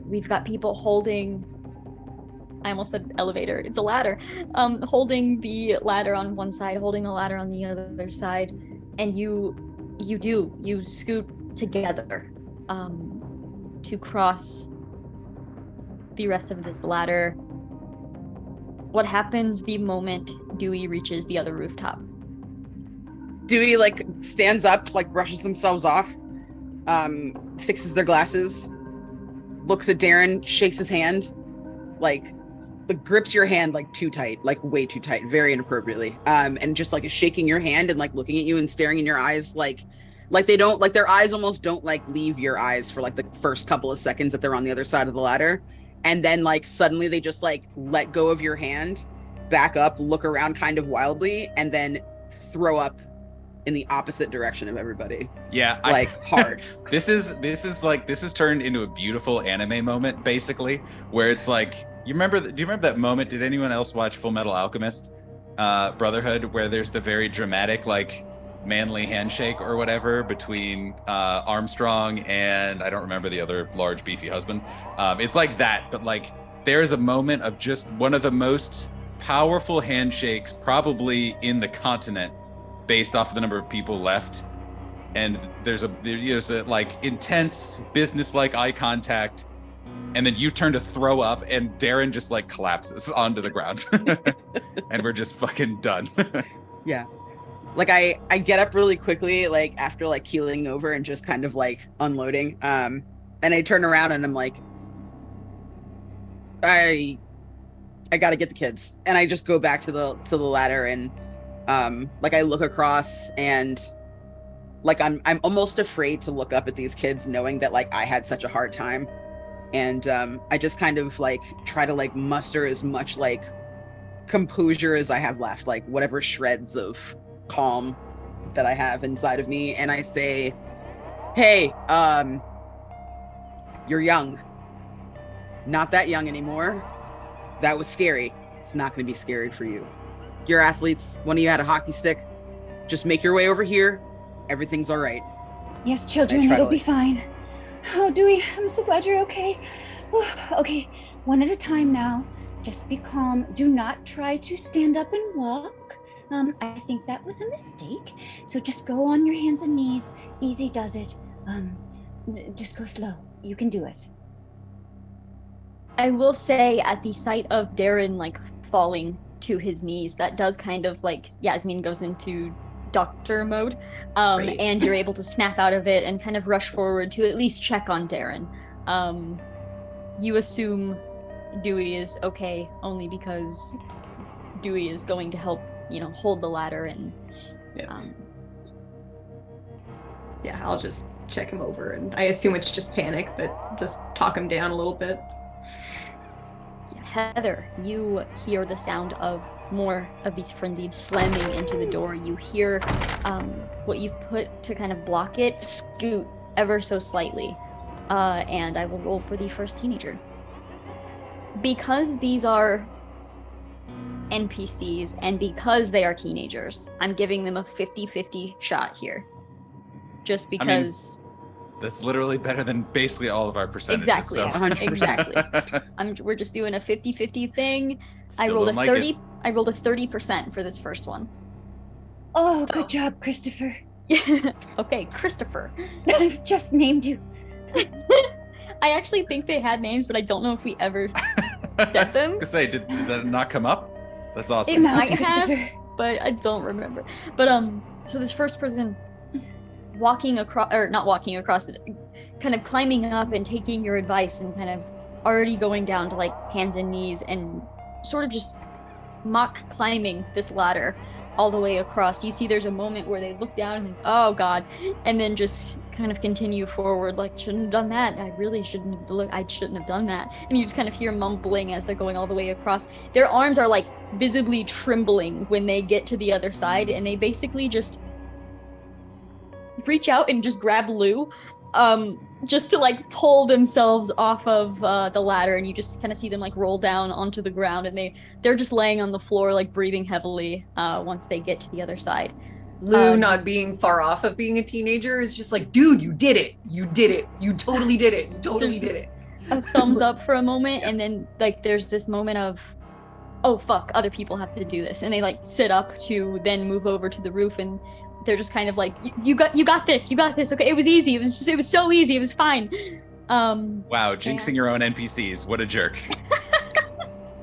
we've got people holding, I almost said elevator, it's a ladder, holding the ladder on one side, holding the ladder on the other side, and you scoot together to cross the rest of this ladder. What happens the moment Dewey reaches the other rooftop? Dewey like stands up, like brushes themselves off, fixes their glasses, looks at Darren, shakes his hand, like grips your hand like too tight, like way too tight, very inappropriately, and just like is shaking your hand and like looking at you and staring in your eyes, like they don't, like their eyes almost don't like leave your eyes for like the first couple of seconds that they're on the other side of the ladder, and then like suddenly they just like let go of your hand, back up, look around kind of wildly, and then throw up in the opposite direction of everybody. Yeah, like hard. This is turned into a beautiful anime moment, basically, where it's like, do you remember that moment? Did anyone else watch Full Metal Alchemist Brotherhood, where there's the very dramatic like manly handshake or whatever between Armstrong and I don't remember the other large beefy husband. It's like that, but like there's a moment of just one of the most powerful handshakes probably in the continent, based off of the number of people left, and there's a like intense business-like eye contact, and then you turn to throw up, and Darren just like collapses onto the ground, and we're just fucking done. Yeah, like I get up really quickly, like after like keeling over and just kind of like unloading, and I turn around and I'm like, I gotta get the kids, and I just go back to the ladder, and like I look across, and like I'm almost afraid to look up at these kids, knowing that like I had such a hard time, and I just kind of like try to like muster as much like composure as I have left, like whatever shreds of calm that I have inside of me, and I say, hey, you're young, not that young anymore. That was scary. It's not going to be scary for you. You're athletes. One of you had a hockey stick. Just make your way over here. Everything's all right. Yes, children, try to, it'll be fine. Oh, Dewey, I'm so glad you're okay. Okay, one at a time now. Just be calm. Do not try to stand up and walk. I think that was a mistake. So just go on your hands and knees. Easy does it. Just go slow. You can do it. I will say, at the sight of Darren like falling to his knees, that does kind of like Yasmin goes into doctor mode, Right. and you're able to snap out of it and kind of rush forward to at least check on Darren. You assume Dewey is okay only because Dewey is going to help, hold the ladder and. Yeah. Yeah, I'll just check him over, and I assume it's just panic, but just talk him down a little bit. Heather, you hear the sound of more of these frenzied slamming into the door. You hear what you've put to kind of block it scoot ever so slightly. And I will roll for the first teenager. Because these are NPCs and because they are teenagers, I'm giving them a 50-50 shot here. Just because... That's literally better than basically all of our percentages. Exactly. So. 100%. Exactly. We're just doing a 50-50 thing. Still I rolled a don't 30. Like I rolled a 30% for this first one. Oh, So- good job, Christopher. Okay, Christopher. I've just named you. I actually think they had names, but I don't know if we ever I said them. was gonna say, did that not come up? That's awesome. It Now might it's have, Christopher. but I don't remember. But so this first person walking across, or not walking across, kind of climbing up and taking your advice and kind of already going down to like hands and knees and sort of just mock climbing this ladder all the way across. You see there's a moment where they look down and think, oh god, and then just kind of continue forward like, shouldn't have done that. I shouldn't have done that. And you just kind of hear mumbling as they're going all the way across. Their arms are like visibly trembling when they get to the other side, and they basically just reach out and just grab Lou, just to like pull themselves off of the ladder, and you just kind of see them like roll down onto the ground, and they're just laying on the floor like breathing heavily once they get to the other side. Lou, not being far off of being a teenager, is just like, dude, you did it. You did it. You totally did it. You totally did it. A thumbs up for a moment, and then like there's this moment of, oh fuck, other people have to do this, and they like sit up to then move over to the roof, and they're just kind of like, you got this, okay, it was easy, it was so easy, it was fine. Wow, jinxing your own NPCs, what a jerk.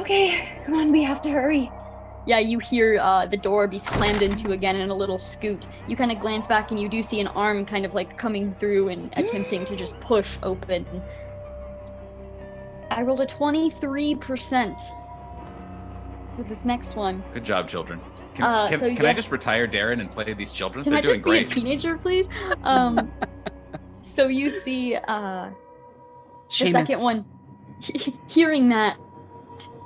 Okay, come on, we have to hurry. Yeah, you hear the door be slammed into again in a little scoot. You kind of glance back and you do see an arm kind of like coming through and attempting to just push open. I rolled a 23% with this next one. Good job, children. Can yeah. I just retire Darren and play these children? Can They're I just doing be great. a teenager, please? So you see the second one, hearing that,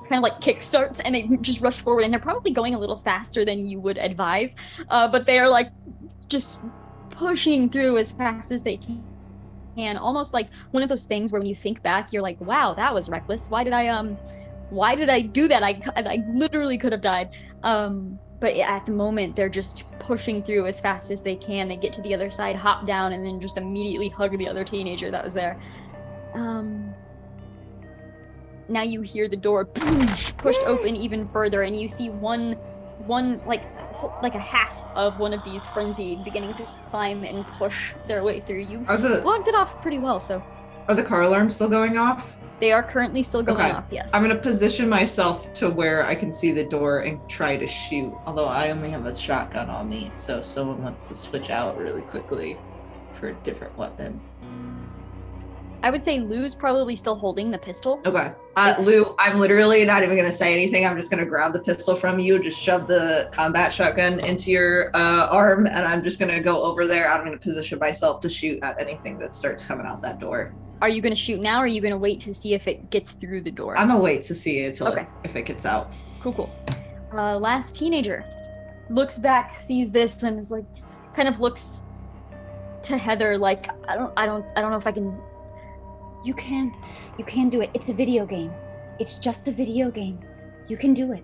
kind of like kickstarts, and they just rush forward, and they're probably going a little faster than you would advise, but they are like just pushing through as fast as they can, almost like one of those things where when you think back, you're like, wow, that was reckless. Why did I do that? I literally could have died. But at the moment, they're just pushing through as fast as they can. They get to the other side, hop down, and then just immediately hug the other teenager that was there. Now you hear the door pushed open even further, and you see one like a half of one of these frenzied beginning to climb and push their way through. You blocked it off pretty well, so. Are the car alarms still going off? They are currently still going Okay. off, yes. I'm gonna position myself to where I can see the door and try to shoot. Although I only have a shotgun on me, so if someone wants to switch out really quickly for a different weapon. I would say Lou's probably still holding the pistol. Okay. Lou, I'm literally not even gonna say anything. I'm just gonna grab the pistol from you, just shove the combat shotgun into your arm, and I'm just gonna go over there. I'm gonna position myself to shoot at anything that starts coming out that door. Are you going to shoot now, or are you going to wait to see if it gets through the door? I'm gonna wait to see it till Okay. if it gets out. Cool. Last teenager looks back, sees this, and is like, kind of looks to Heather like, I don't know if I can. You can do it. It's a video game. It's just a video game. You can do it.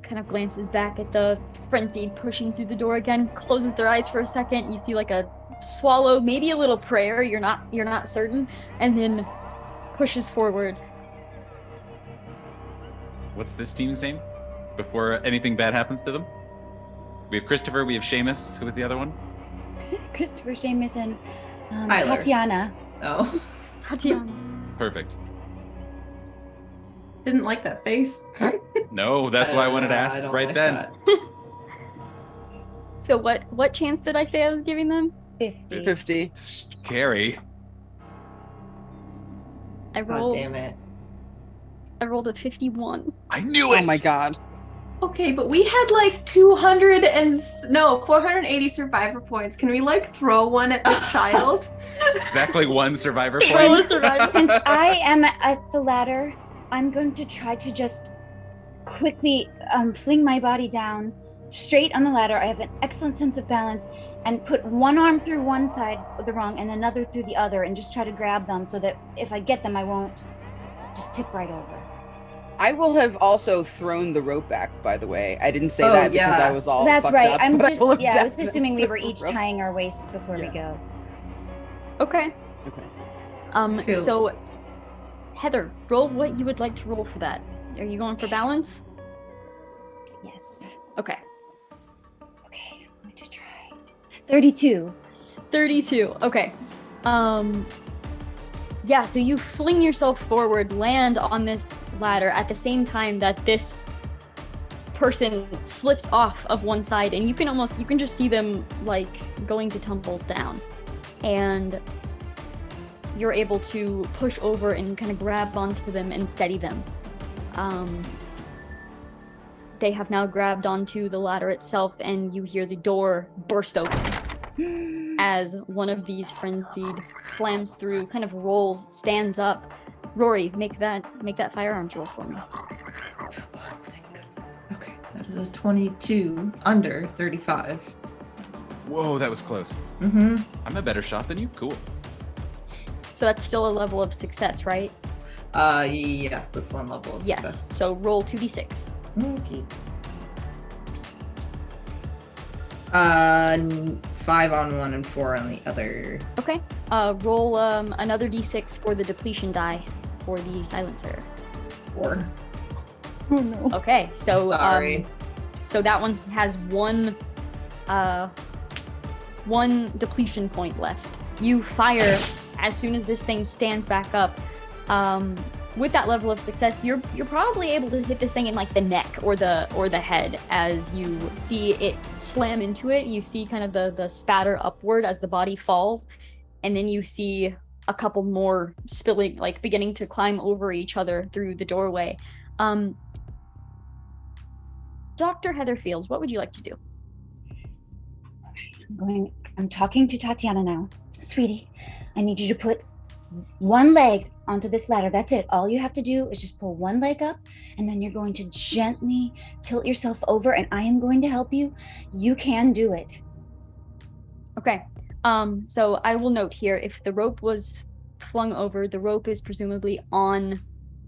kind of glances back at the frenzied pushing through the door again, closes their eyes for a second. You see like a swallow, maybe a little prayer, you're not certain, and then pushes forward. What's this team's name? Before anything bad happens to them? We have Christopher, we have Seamus. Who was the other one? Christopher, Seamus, and Tyler. Tatiana. Oh. Tatiana. Perfect. Didn't like that face. No, that's why I wanted to I ask don't right like then. that. So what chance did I say I was giving them? 50. 50. Carrie. I God rolled damn it. a 51. I knew it! Oh my god. Okay, but we had like 480 survivor points. Can we like throw one at this child? Exactly one survivor Throw point. a survivor. Since I am at the ladder, I'm going to try to just quickly fling my body down straight on the ladder. I have an excellent sense of balance, and put one arm through one side of the rung and another through the other, and just try to grab them so that if I get them, I won't just tip right over. I will have also thrown the rope back, by the way. I didn't say Oh, that because yeah. I was all That's fucked right. up, I'm but just will have I was definitely assuming we were thrown the each rope. tying our waists before we Yeah. go. Okay. Okay. Cool. So Heather, roll what you would like to roll for that. Are you going for balance? Yes. Okay. Okay, I'm going to try. 32. 32. Okay. Yeah, so you fling yourself forward, land on this ladder at the same time that this person slips off of one side, and you can just see them like going to tumble down. And you're able to push over and kind of grab onto them and steady them. They have now grabbed onto the ladder itself, and you hear the door burst open as one of these frenzied slams through, kind of rolls, stands up. Rory, make that firearms roll for me. Thank goodness. Okay, that is a 22 under 35. Whoa, that was close. Mm-hmm. I'm a better shot than you. Cool. So that's still a level of success, right? Yes, that's one level of Yes. success. So roll 2d6. Okay. 5 on one and 4 on the other. Okay. Roll another d6 for the depletion die for the silencer. 4. Oh no. Okay. So Sorry. so that one has one depletion point left. You fire as soon as this thing stands back up. With that level of success, you're probably able to hit this thing in like the neck or the head. As you see it slam into it, you see kind of the spatter upward as the body falls, and then you see a couple more spilling, like beginning to climb over each other through the doorway. Dr. Heatherfields, what would you like to do? I'm talking to Tatiana now. Sweetie, I need you to put one leg onto this ladder. That's it. All you have to do is just pull one leg up, and then you're going to gently tilt yourself over, and I am going to help you. You can do it. Okay. So I will note here, if the rope was flung over, the rope is presumably on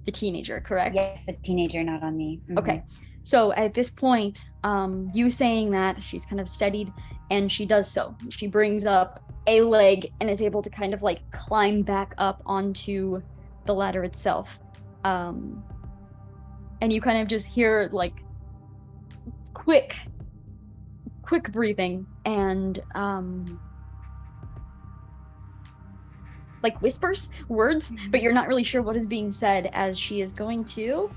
the teenager, correct? Yes, the teenager, not on me. Mhm. Okay. So at this point, you saying that, she's kind of steadied, and she does so. She brings up a leg and is able to kind of like climb back up onto the ladder itself. And you kind of just hear like quick breathing and like whispers, words, but you're not really sure what is being said, as she is going to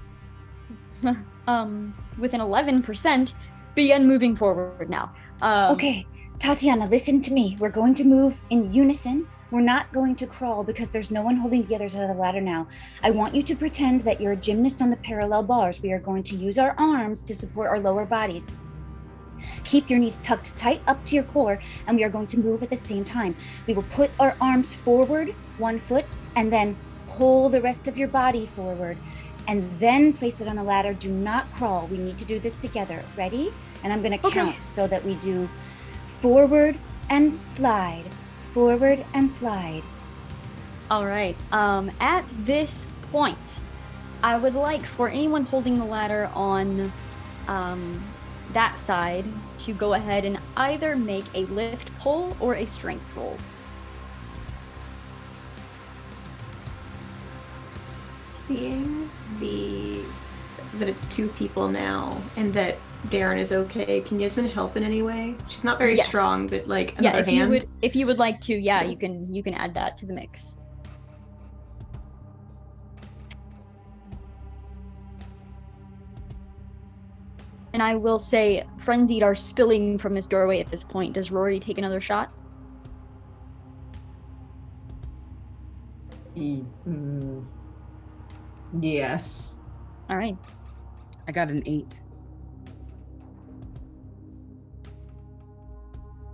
with an 11% begin moving forward now. Okay, Tatiana, listen to me. We're going to move in unison. We're not going to crawl because there's no one holding the other side of the ladder now. I want you to pretend that you're a gymnast on the parallel bars. We are going to use our arms to support our lower bodies. Keep your knees tucked tight up to your core, and we are going to move at the same time. We will put our arms forward, one foot, and then pull the rest of your body forward, and then place it on the ladder. Do not crawl. We need to do this together. Ready? And I'm going to count so that we do forward and slide, forward and slide. All right. At this point, I would like for anyone holding the ladder on that side to go ahead and either make a lift pull or a strength roll. Seeing that it's 2 people now and that Darren is okay, can Yasmin help in any way? She's not very Yes. strong, but like another Yeah, hand. if you would like to, yeah, you can add that to the mix. And I will say, frenzied are spilling from this doorway at this point. Does Rory take another shot? Yes. All right. I got an 8.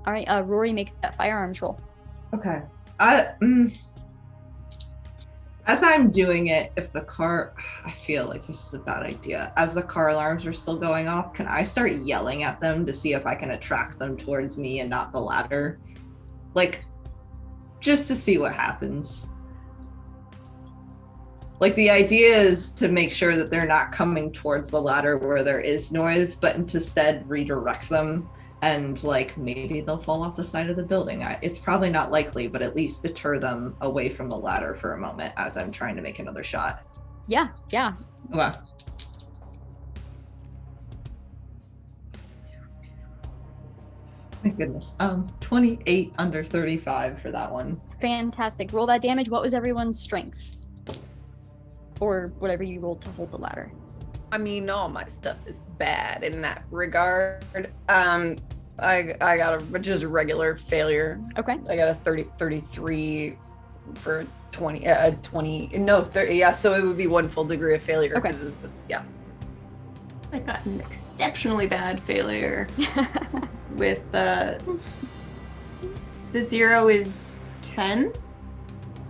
All right, Rory, make that firearms roll. Okay. As I'm doing it, if the car, I feel like this is a bad idea. As the car alarms are still going off, can I start yelling at them to see if I can attract them towards me and not the ladder? Like, just to see what happens. Like, the idea is to make sure that they're not coming towards the ladder where there is noise, but instead redirect them. And like maybe they'll fall off the side of the building. It's probably not likely, but at least deter them away from the ladder for a moment as I'm trying to make another shot. Yeah. Okay. My goodness. 28 under 35 for that one. Fantastic. Roll that damage. What was everyone's strength? Or whatever you rolled to hold the ladder. I mean, all my stuff is bad in that regard. I got a just regular failure. Okay. I got a 33 for 20, 30. Yeah, so it would be 1 full degree of failure. Okay. Yeah. I got an exceptionally bad failure with the 0 is 10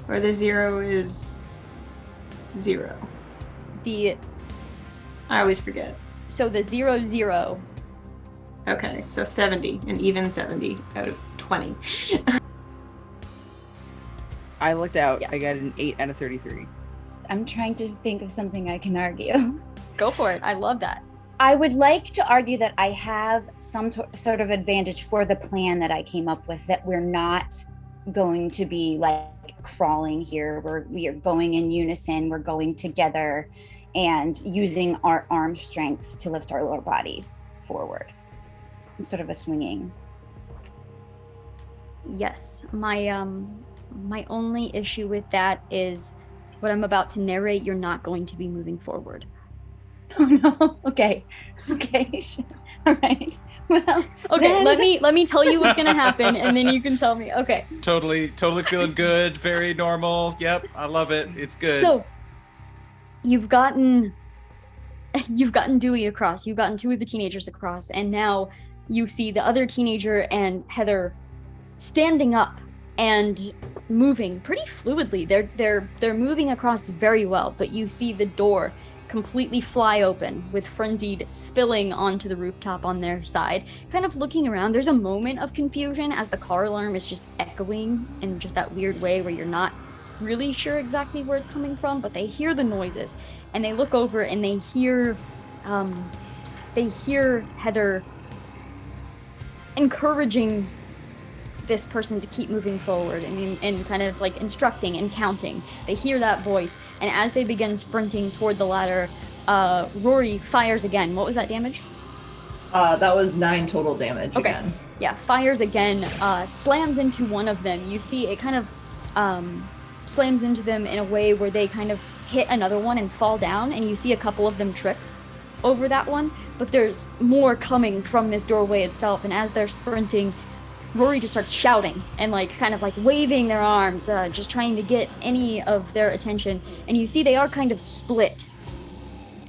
or the 0 is 0. I always forget. So the 0-0. Okay, so 70, an even 70 out of 20. I looked out. Yeah. I got an 8 out of 33. I'm trying to think of something I can argue. Go for it. I love that. I would like to argue that I have some sort of advantage for the plan that I came up with, that we're not going to be like crawling here. We are going in unison. We're going together and using our arm strengths to lift our lower bodies forward. It's sort of a swinging. Yes. My only issue with that is what I'm about to narrate. You're not going to be moving forward. Oh no. Okay. All right. Well, Okay, then- let me tell you what's gonna happen, and then you can tell me. Okay. Totally feeling good. Very normal. Yep, I love it. It's good. So you've gotten Dewey across. You've gotten 2 of the teenagers across, and now you see the other teenager and Heather standing up and moving pretty fluidly. They're moving across very well, but you see the door completely fly open with frenzied spilling onto the rooftop on their side, kind of looking around. There's a moment of confusion as the car alarm is just echoing in just that weird way where you're not really sure exactly where it's coming from, but they hear the noises and they look over and they hear Heather encouraging this person to keep moving forward and kind of like instructing and counting. They hear that voice, and as they begin sprinting toward the ladder, Rory fires again. What was that damage? That was 9 total damage Okay. again. Yeah, fires again, slams into one of them. You see it kind of slams into them in a way where they kind of hit another one and fall down, and you see a couple of them trip over that one, but there's more coming from this doorway itself, and as they're sprinting, Rory just starts shouting and like kind of like waving their arms, just trying to get any of their attention, and you see they are kind of split.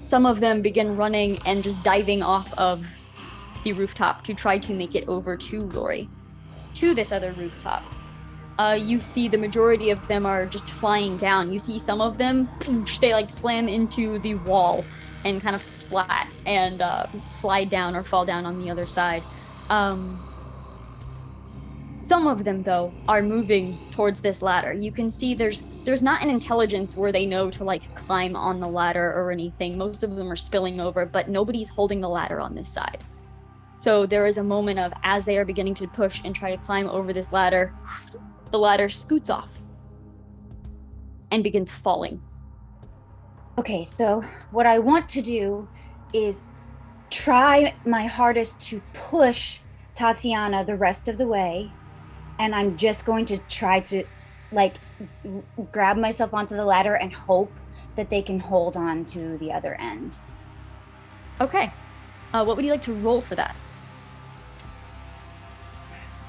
Some of them begin running and just diving off of the rooftop to try to make it over to Rory, to this other rooftop. You see the majority of them are just flying down. You see some of them, they like slam into the wall and kind of splat and Some of them, though, are moving towards this ladder. You can see there's not an intelligence where they know to like climb on the ladder or anything. Most of them are spilling over, but nobody's holding the ladder on this side. So there is a moment of, as they are beginning to push and try to climb over this ladder, the ladder scoots off and begins falling. Okay, so what I want to do is try my hardest to push Tatiana the rest of the way. And I'm just going to try to like grab myself onto the ladder and hope that they can hold on to the other end. Okay. What would you like to roll for that?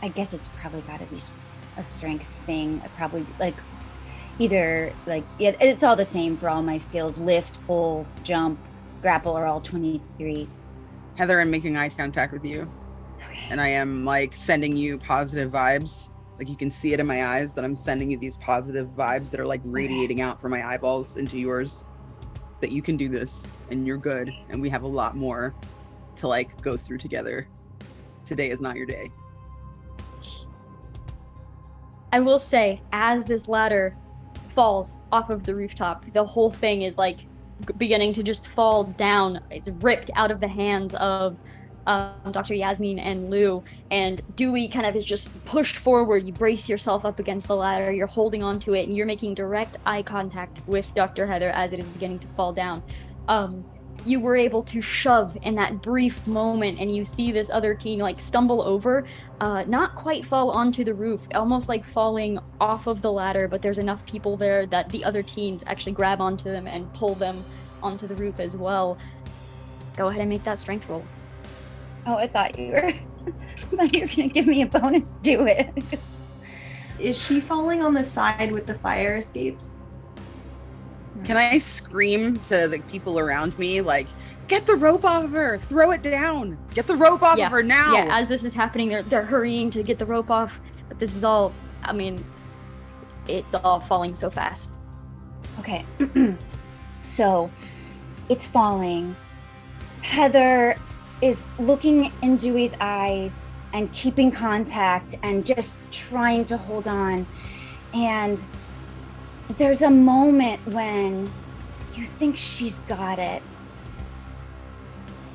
I guess it's probably got to be a strength thing. I probably like either like, yeah, it's all the same for all my skills. Lift, pull, jump, grapple are all 23. Heather, I'm making eye contact with you. Okay. And I am like sending you positive vibes. Like you can see it in my eyes that I'm sending you these positive vibes that are like radiating out from my eyeballs into yours. That you can do this and you're good. And we have a lot more to like go through together. Today is not your day. I will say, as this ladder falls off of the rooftop, the whole thing is like beginning to just fall down. It's ripped out of the hands of Dr. Yasmin and Lou, and Dewey kind of is just pushed forward. You brace yourself up against the ladder, you're holding onto it, and you're making direct eye contact with Dr. Heather as it is beginning to fall down. You were able to shove in that brief moment, and you see this other teen like stumble over, not quite fall onto the roof, almost like falling off of the ladder, but there's enough people there that the other teens actually grab onto them and pull them onto the roof as well. Go ahead and make that strength roll. Oh, I thought you were going to give me a bonus. Do it. Is she falling on the side with the fire escapes? Can I scream to the people around me, like, get the rope off of her, throw it down, get the rope off of her now? Yeah, as this is happening, they're hurrying to get the rope off, but this is all, I mean, it's all falling so fast. Okay. So it's falling. Heather is looking in Dewey's eyes and keeping contact and just trying to hold on. And there's a moment when you think she's got it.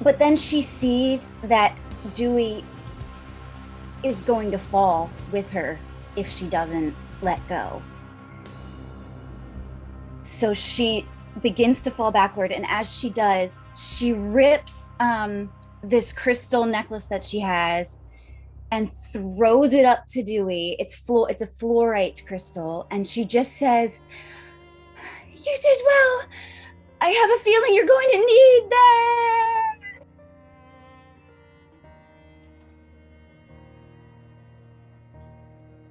But then she sees that Dewey is going to fall with her if she doesn't let go. So she begins to fall backward, and as she does, she rips this crystal necklace that she has and throws it up to Dewey. It's a fluorite crystal, and she just says, "You did well. I have a feeling you're going to need that."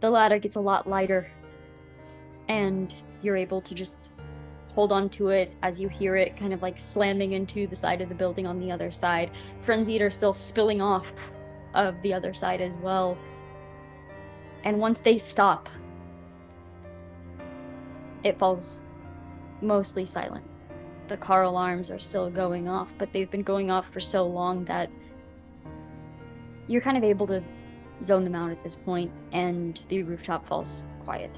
The ladder gets a lot lighter, and you're able to just hold on to it as you hear it kind of like slamming into the side of the building on the other side. Frenzied are still spilling off of the other side as well. And once they stop, it falls mostly silent. The car alarms are still going off, but they've been going off for so long that you're kind of able to zone them out at this point, and the rooftop falls quiet.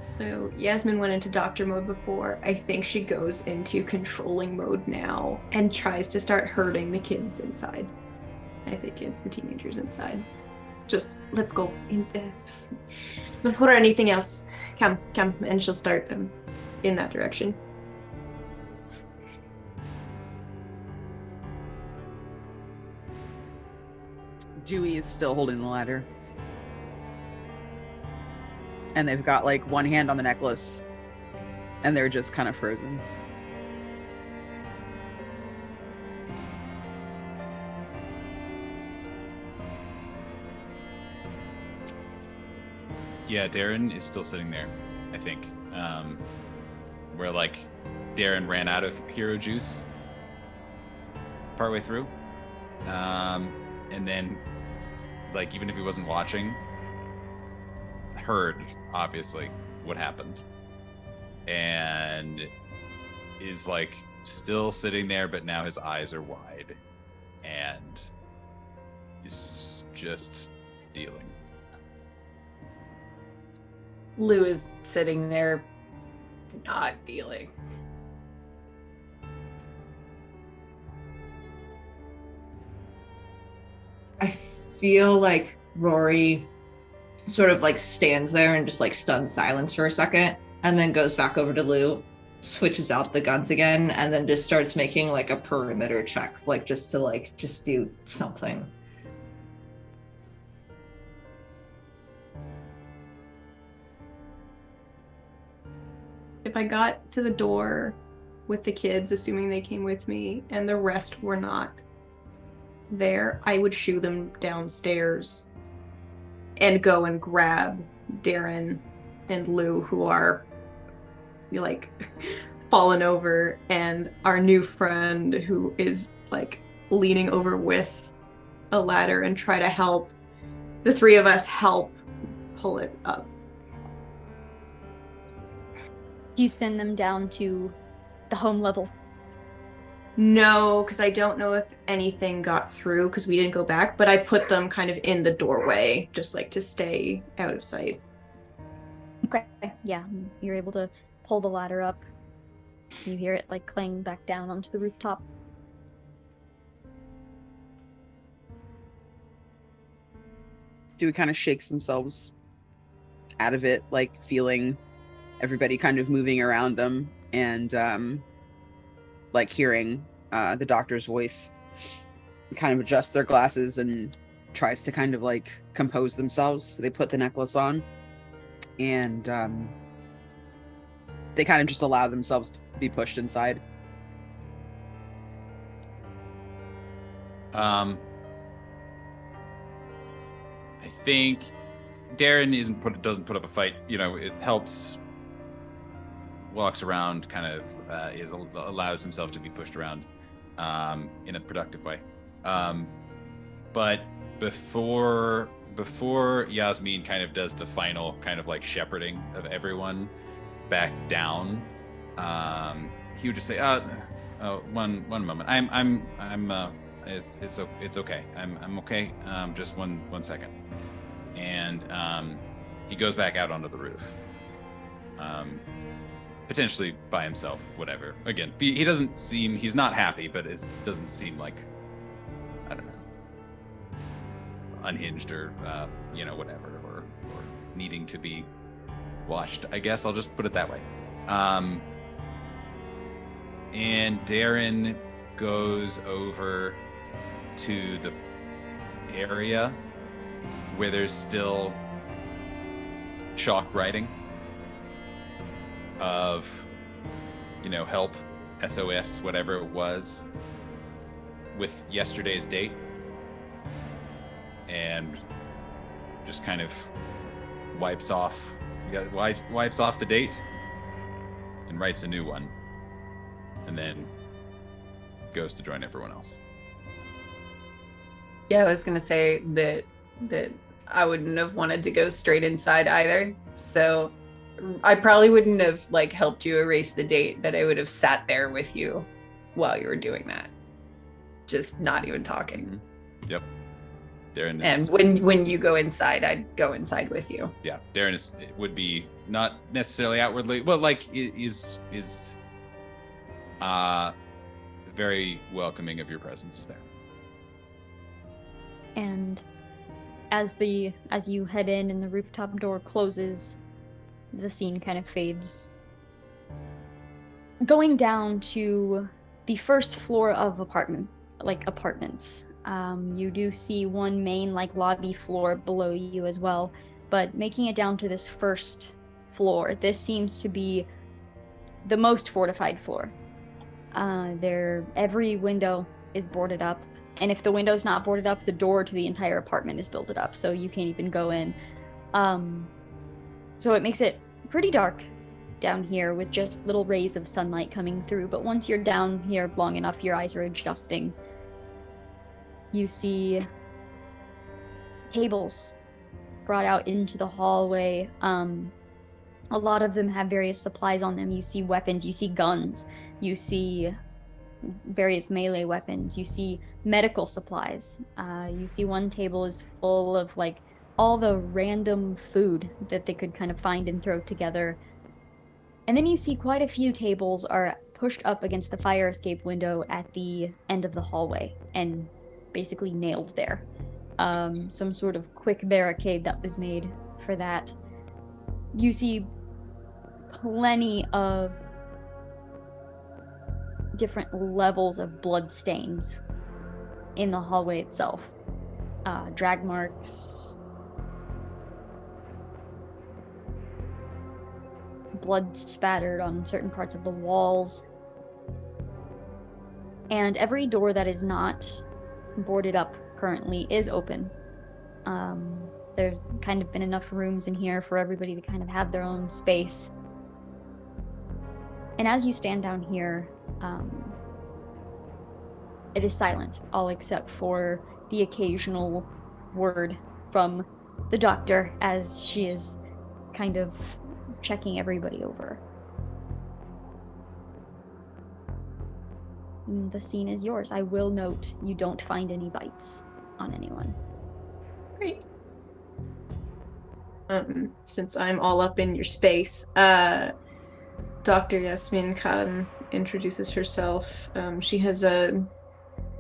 So Yasmin went into doctor mode before. I think she goes into controlling mode now and tries to start hurting the kids inside. I say kids, the teenagers inside. Just let's go in before anything else. Come, and she'll start in that direction. Dewey is still holding the ladder. And they've got like one hand on the necklace and they're just kind of frozen. Yeah, Darren is still sitting there, I think. Where like Darren ran out of hero juice partway through. And then like even if he wasn't watching, heard obviously what happened and is like still sitting there, but now his eyes are wide and is just dealing. Lou is sitting there, not dealing. I feel like Rory sort of like stands there and just like stunned silence for a second, and then goes back over to Lou, switches out the guns again, and then just starts making like a perimeter check, like just do something. If I got to the door with the kids, assuming they came with me, and the rest were not there, I would shoo them downstairs and go and grab Darren and Lou, who are like fallen over, and our new friend who is like leaning over with a ladder, and try to help the three of us help pull it up. Do you send them down to the home level? No, because I don't know if anything got through because we didn't go back, but I put them kind of in the doorway, just like to stay out of sight. Okay. Yeah, you're able to pull the ladder up. You hear it like clang back down onto the rooftop. Dewey kind of shakes themselves out of it, like feeling everybody kind of moving around them, and like hearing the doctor's voice, kind of adjusts their glasses and tries to kind of like compose themselves. So they put the necklace on, and they kind of just allow themselves to be pushed inside. I think Darren doesn't put up a fight. You know, it helps. Walks around, kind of allows himself to be pushed around in a productive way. But before Yasmin kind of does the final kind of like shepherding of everyone back down, he would just say, one moment. It's okay. I'm okay. Just one second." And he goes back out onto the roof. Potentially by himself, whatever. Again, he's not happy, but it doesn't seem like, I don't know, unhinged or, whatever, or needing to be watched. I guess I'll just put it that way. And Darren goes over to the area where there's still chalk writing of, help, SOS, whatever it was, with yesterday's date, and just kind of wipes off the date and writes a new one, and then goes to join everyone else. Yeah, I was gonna say that I wouldn't have wanted to go straight inside either, so I probably wouldn't have like helped you erase the date, that I would have sat there with you while you were doing that, just not even talking. Mm-hmm. Yep. Darren is, and when you go inside, I'd go inside with you. Yeah, Darren would be not necessarily outwardly, but like is very welcoming of your presence there. And as you head in and the rooftop door closes, the scene kind of fades. Going down to the first floor of apartments. You do see one main lobby floor below you as well, but making it down to this first floor, this seems to be the most fortified floor. Every window is boarded up, and if the window's not boarded up, the door to the entire apartment is boarded up, so you can't even go in. So it makes it pretty dark down here with just little rays of sunlight coming through, but once you're down here long enough, your eyes are adjusting. You see tables brought out into the hallway. A lot of them have various supplies on them. You see weapons, you see guns, you see various melee weapons. You see medical supplies. You see one table is full of like all the random food that they could kind of find and throw together. And then you see quite a few tables are pushed up against the fire escape window at the end of the hallway and basically nailed there. Some sort of quick barricade that was made for that. You see plenty of different levels of blood stains in the hallway itself. Drag marks, blood spattered on certain parts of the walls. And every door that is not boarded up currently is open. There's kind of been enough rooms in here for everybody to kind of have their own space. And as you stand down here, it is silent, all except for the occasional word from the doctor as she is kind of checking everybody over. The scene is yours. I will note you don't find any bites on anyone. Great. Since I'm all up in your space, Dr. Yasmin Khan introduces herself. She has a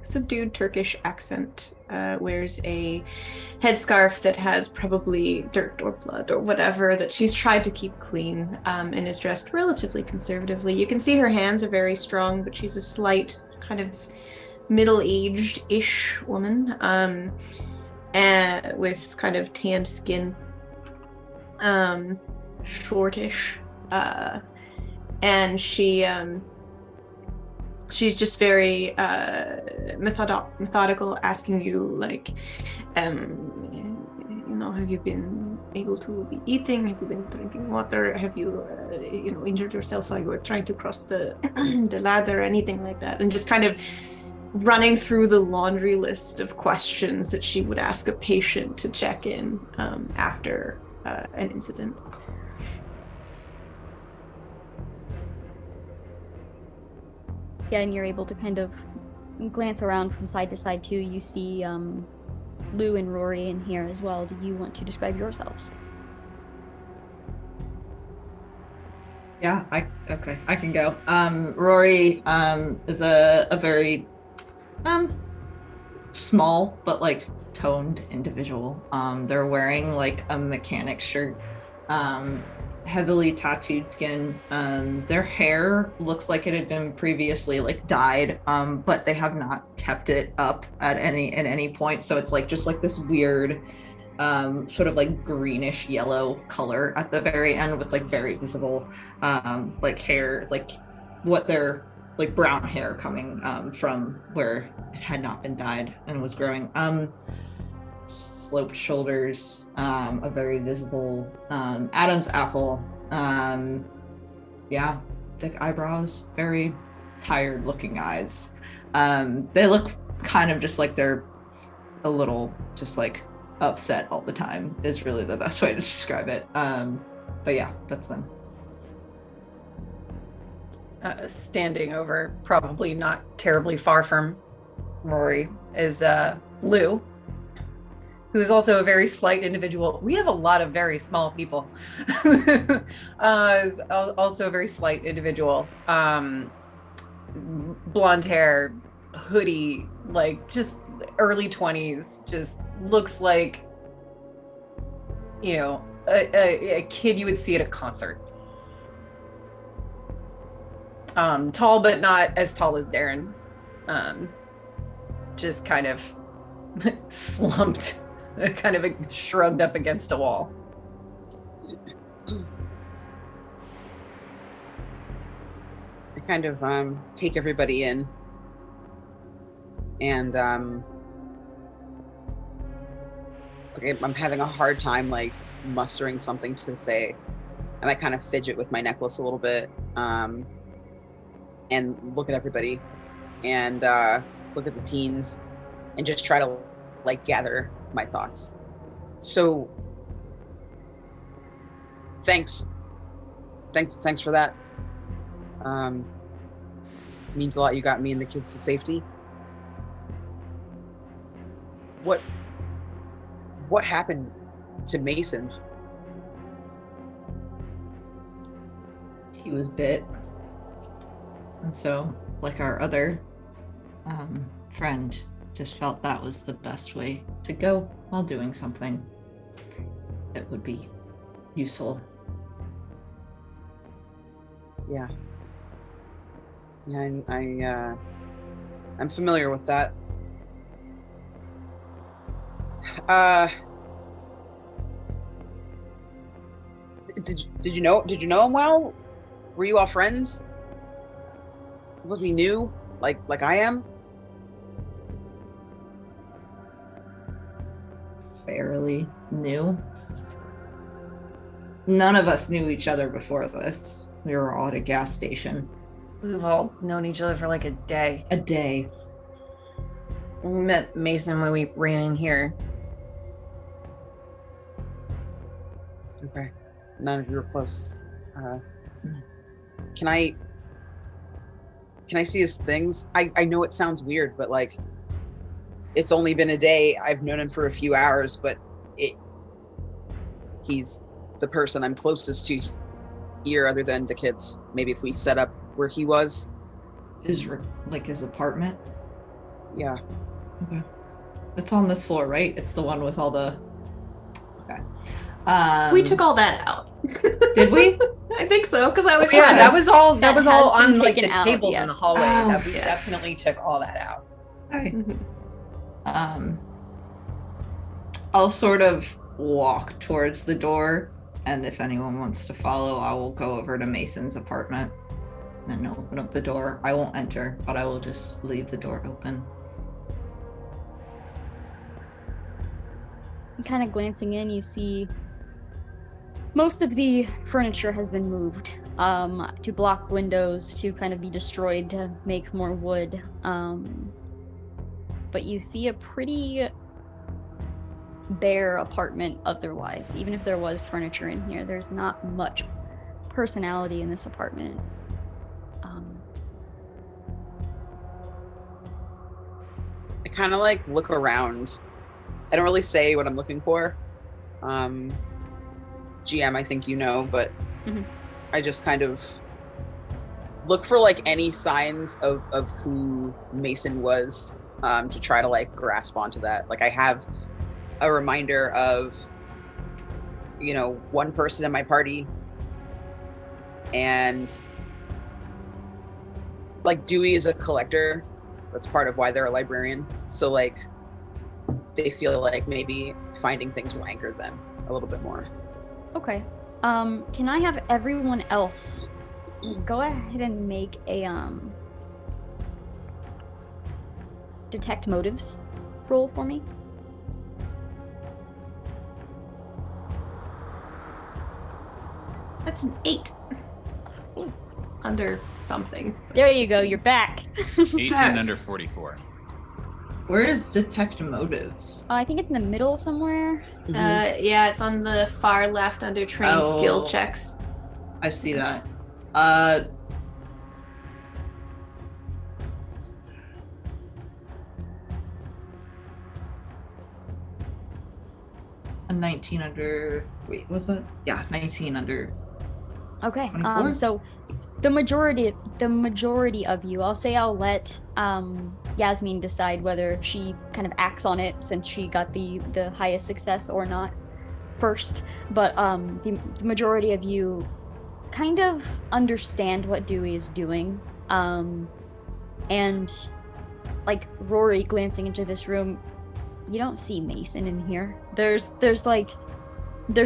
subdued Turkish accent, wears a headscarf that has probably dirt or blood or whatever that she's tried to keep clean, and is dressed relatively conservatively. You can see her hands are very strong, but she's a slight kind of middle-aged-ish woman, and with kind of tanned skin, shortish, and she's just very methodical, asking you like, have you been able to be eating? Have you been drinking water? Have you, injured yourself while you were trying to cross the the ladder or anything like that? And just kind of running through the laundry list of questions that she would ask a patient to check in after an incident. Yeah, and you're able to kind of glance around from side to side too. You see Lou and Rory in here as well. Do you want to describe yourselves? Yeah, I can go. Rory is a very small but like toned individual. They're wearing like a mechanic shirt, heavily tattooed skin. Their hair looks like it had been previously like dyed, but they have not kept it up at any point. So it's like just like this weird sort of like greenish yellow color at the very end with like very visible like hair, like what their like brown hair coming from where it had not been dyed and was growing. Sloped shoulders, a very visible Adam's apple, thick eyebrows, very tired looking eyes. They look kind of just like they're a little just like upset all the time is really the best way to describe it. But yeah, that's them. Standing over, probably not terribly far from Rory, is Lou, who is also a very slight individual. We have a lot of very small people. Is also a very slight individual. Blonde hair, hoodie, like just early 20s, just looks like, a kid you would see at a concert. Tall, but not as tall as Darren. Just kind of slumped, kind of shrugged up against a wall. I kind of take everybody in, and I'm having a hard time like mustering something to say, and I kind of fidget with my necklace a little bit, and look at everybody, and look at the teens, and just try to like gather my thoughts. So thanks for that. Means a lot. You got me and the kids to safety. What happened to Mason? He was bit. And so, like our other friend, just felt that was the best way to go while doing something that would be useful. Yeah. I'm familiar with that. Did you know him well? Were you all friends? Was he new, like I am? Fairly new. None of us knew each other before this. We were all at a gas station. We've all known each other for like a day. A day. We met Mason when we ran in here. Okay. None of you were close. Can I see his things? I know it sounds weird, but like, it's only been a day. I've known him for a few hours, but he's the person I'm closest to here other than the kids. Maybe if we set up where he was. His apartment? Yeah. Okay. It's on this floor, right? It's the one with all the... Okay. We took all that out. Did we? I think so, because I was Yeah, trying to- that was all has on been like the taken out, tables in the yes. hallway. Oh, That we yeah. definitely took all that out. Okay. Mhm. I'll sort of walk towards the door, and if anyone wants to follow, I will go over to Mason's apartment and open up the door. I won't enter, but I will just leave the door open. Kind of glancing in, you see most of the furniture has been moved to block windows, to kind of be destroyed to make more wood. But you see a pretty bare apartment otherwise. Even if there was furniture in here, there's not much personality in this apartment. I kind of like look around. I don't really say what I'm looking for. GM, I think you know, but I just kind of look for like any signs of who Mason was, to try to like grasp onto that. Like I have a reminder of, one person in my party, and like Dewey is a collector. That's part of why they're a librarian. So like they feel like maybe finding things will anchor them a little bit more. Okay. Can I have everyone else go ahead and make a detect motives roll for me? That's an 8. Under something. There you go, you're back. 18 under 44. Where is detect motives? I think it's in the middle somewhere. Yeah, it's on the far left under trained skill checks. I see that. A 19 under. Wait, was it? Yeah, 19 under. Okay. 24? So the majority of you, I'll let Yasmin decide whether she kind of acts on it since she got the highest success or not first. But the majority of you kind of understand what Dewey is doing. And like Rory glancing into this room, you don't see Mason in here. There's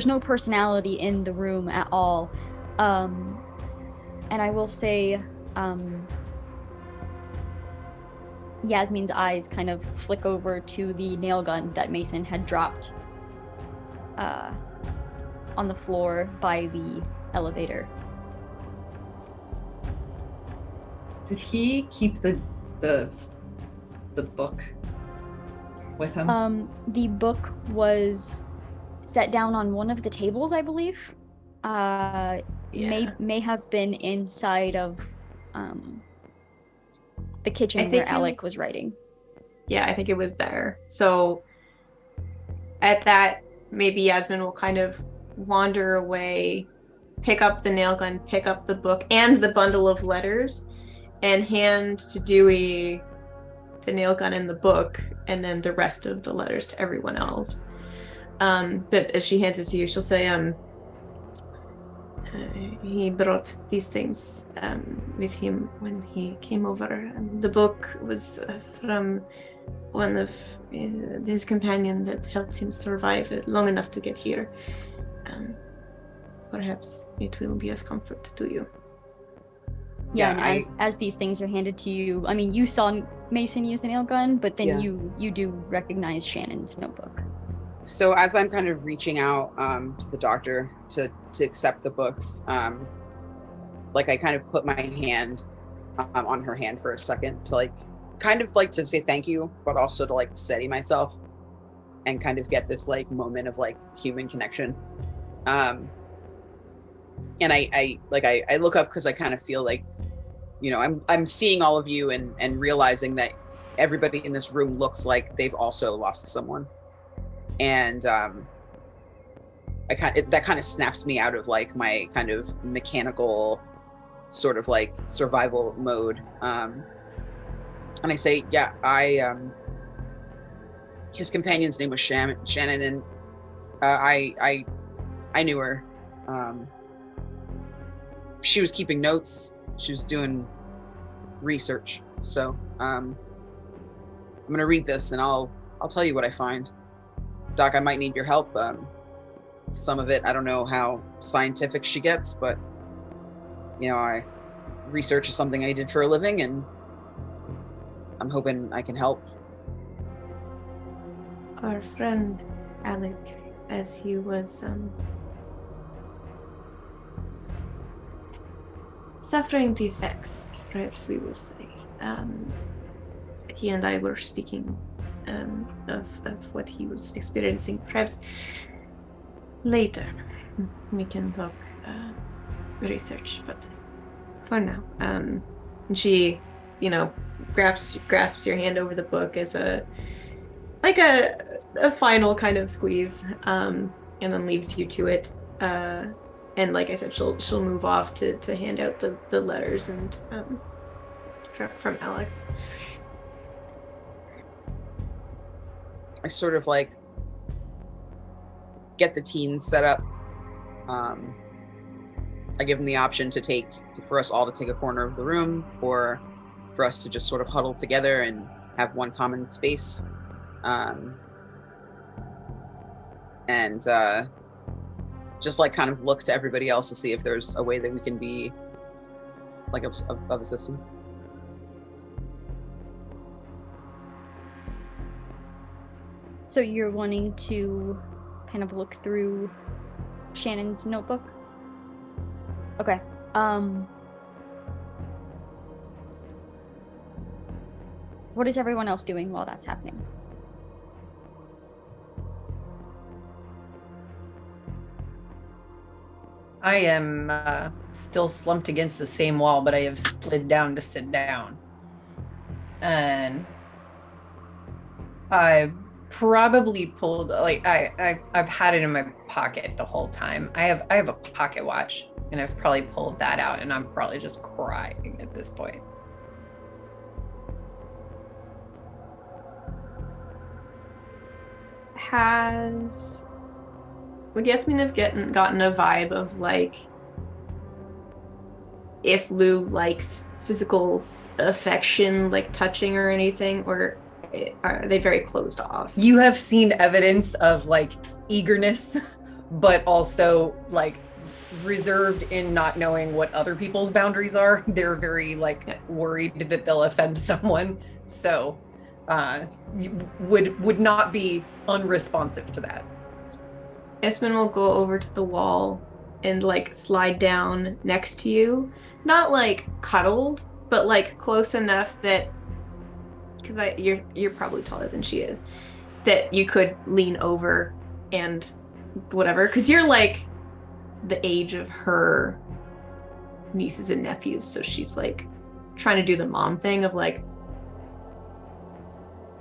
no personality in the room at all. And I will say, Yasmin's eyes kind of flick over to the nail gun that Mason had dropped on the floor by the elevator. Did he keep the book with him? The book was set down on one of the tables, I believe. May have been inside of The kitchen I think where it Alec was- was writing. Yeah, I think it was there. So at that, maybe Yasmin will kind of wander away, pick up the nail gun, pick up the book and the bundle of letters, and hand to Dewey the nail gun and the book, and then the rest of the letters to everyone else. But as she hands it to you, she'll say, he brought these things with him when he came over. The book was from one of his companion that helped him survive long enough to get here. Perhaps it will be of comfort to you. Yeah, Yeah, and as these things are handed to you, I mean, you saw Mason use the nail gun, but then Yeah. you do recognize Shannon's notebook. So as I'm kind of reaching out to the doctor to accept the books, like I kind of put my hand on her hand for a second to like kind of like to say thank you, but also to like steady myself and kind of get this like moment of like human connection. And I look up because I kind of feel like, you know, I'm seeing all of you and realizing that everybody in this room looks like they've also lost someone. And that kind of snaps me out of like my kind of mechanical sort of like survival mode. And I say, yeah, his companion's name was Shannon, and I knew her. She was keeping notes. She was doing research. So I'm gonna read this and I'll tell you what I find. Doc, I might need your help. Some of it, I don't know how scientific she gets, but you know, research is something I did for a living, and I'm hoping I can help. Our friend Alec, as he was suffering the effects, perhaps we will say, he and I were speaking of what he was experiencing. Perhaps later we can talk research, but for now, and she, you know, grasps your hand over the book as a final kind of squeeze, and then leaves you to it. And like I said, she'll move off to hand out the letters and from Alec. I sort of like get the teens set up. I give them the option for us all to take a corner of the room, or for us to just sort of huddle together and have one common space. And just like kind of look to everybody else to see if there's a way that we can be like of assistance. So you're wanting to kind of look through Shannon's notebook? Okay. What is everyone else doing while that's happening? I am still slumped against the same wall, but I have slid down to sit down. And I probably pulled, like, I've had it in my pocket the whole time. I have a pocket watch, and I've probably pulled that out, and I'm probably just crying at this point. Would Yasmin have gotten a vibe of like if Lou likes physical affection, like touching or anything, or are they very closed off? You have seen evidence of like eagerness, but also like reserved in not knowing what other people's boundaries are. They're very like worried that they'll offend someone. So you would not be unresponsive to that. Esmond will go over to the wall and like slide down next to you. Not like cuddled, but like close enough that, because you're probably taller than she is, that you could lean over and whatever, because you're like the age of her nieces and nephews, so she's like trying to do the mom thing of like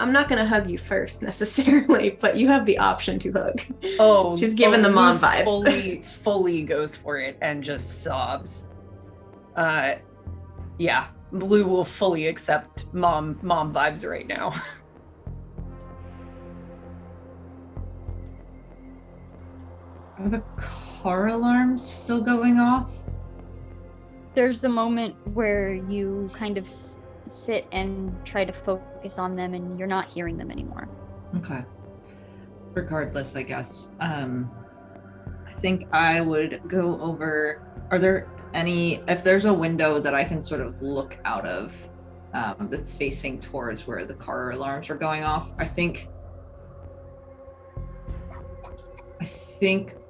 I'm not gonna hug you first necessarily, but you have the option to hug. Oh, She's giving the mom Lou vibes. fully goes for it and just sobs. Yeah, Blue will fully accept mom vibes right now. Are the car alarms still going off? There's a moment where you kind of sit and try to focus on them, and you're not hearing them anymore. Okay. Regardless, I guess. I think I would go over. Are there any? If there's a window that I can sort of look out of, that's facing towards where the car alarms are going off, I think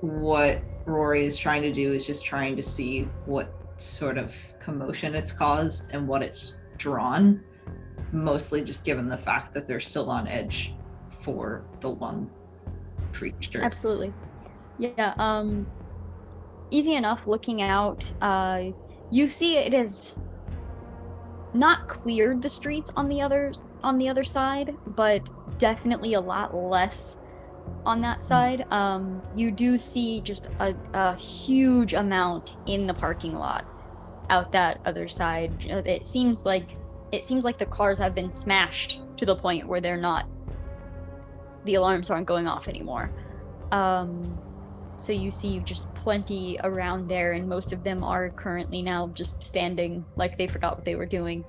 what Rory is trying to do is just trying to see what sort of commotion it's caused and what it's drawn, mostly just given the fact that they're still on edge for the one creature. Absolutely. Yeah, easy enough looking out. You see it has not cleared the streets on the other side, but definitely a lot less on that side. You do see just a huge amount in the parking lot out that other side. It seems like the cars have been smashed to the point where the alarms aren't going off anymore. So you see just plenty around there, and most of them are currently now just standing like they forgot what they were doing.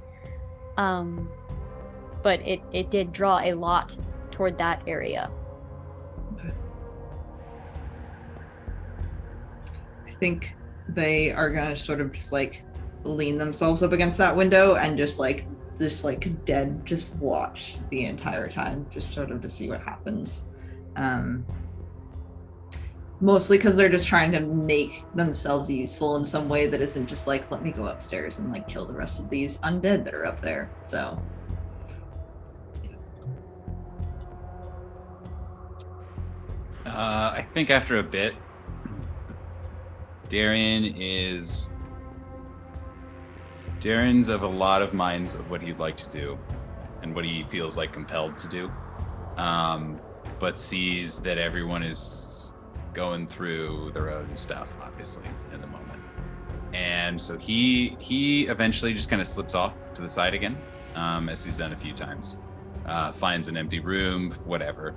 But it did draw a lot toward that area. Okay. I think they are gonna sort of just like lean themselves up against that window and just dead just watch the entire time, just sort of to see what happens. Mostly because they're just trying to make themselves useful in some way that isn't just like, let me go upstairs and like kill the rest of these undead that are up there. So I think after a bit, Darren's of a lot of minds of what he'd like to do and what he feels like compelled to do, but sees that everyone is going through their own stuff, obviously, in the moment. And so he eventually just kind of slips off to the side again, as he's done a few times, finds an empty room, whatever,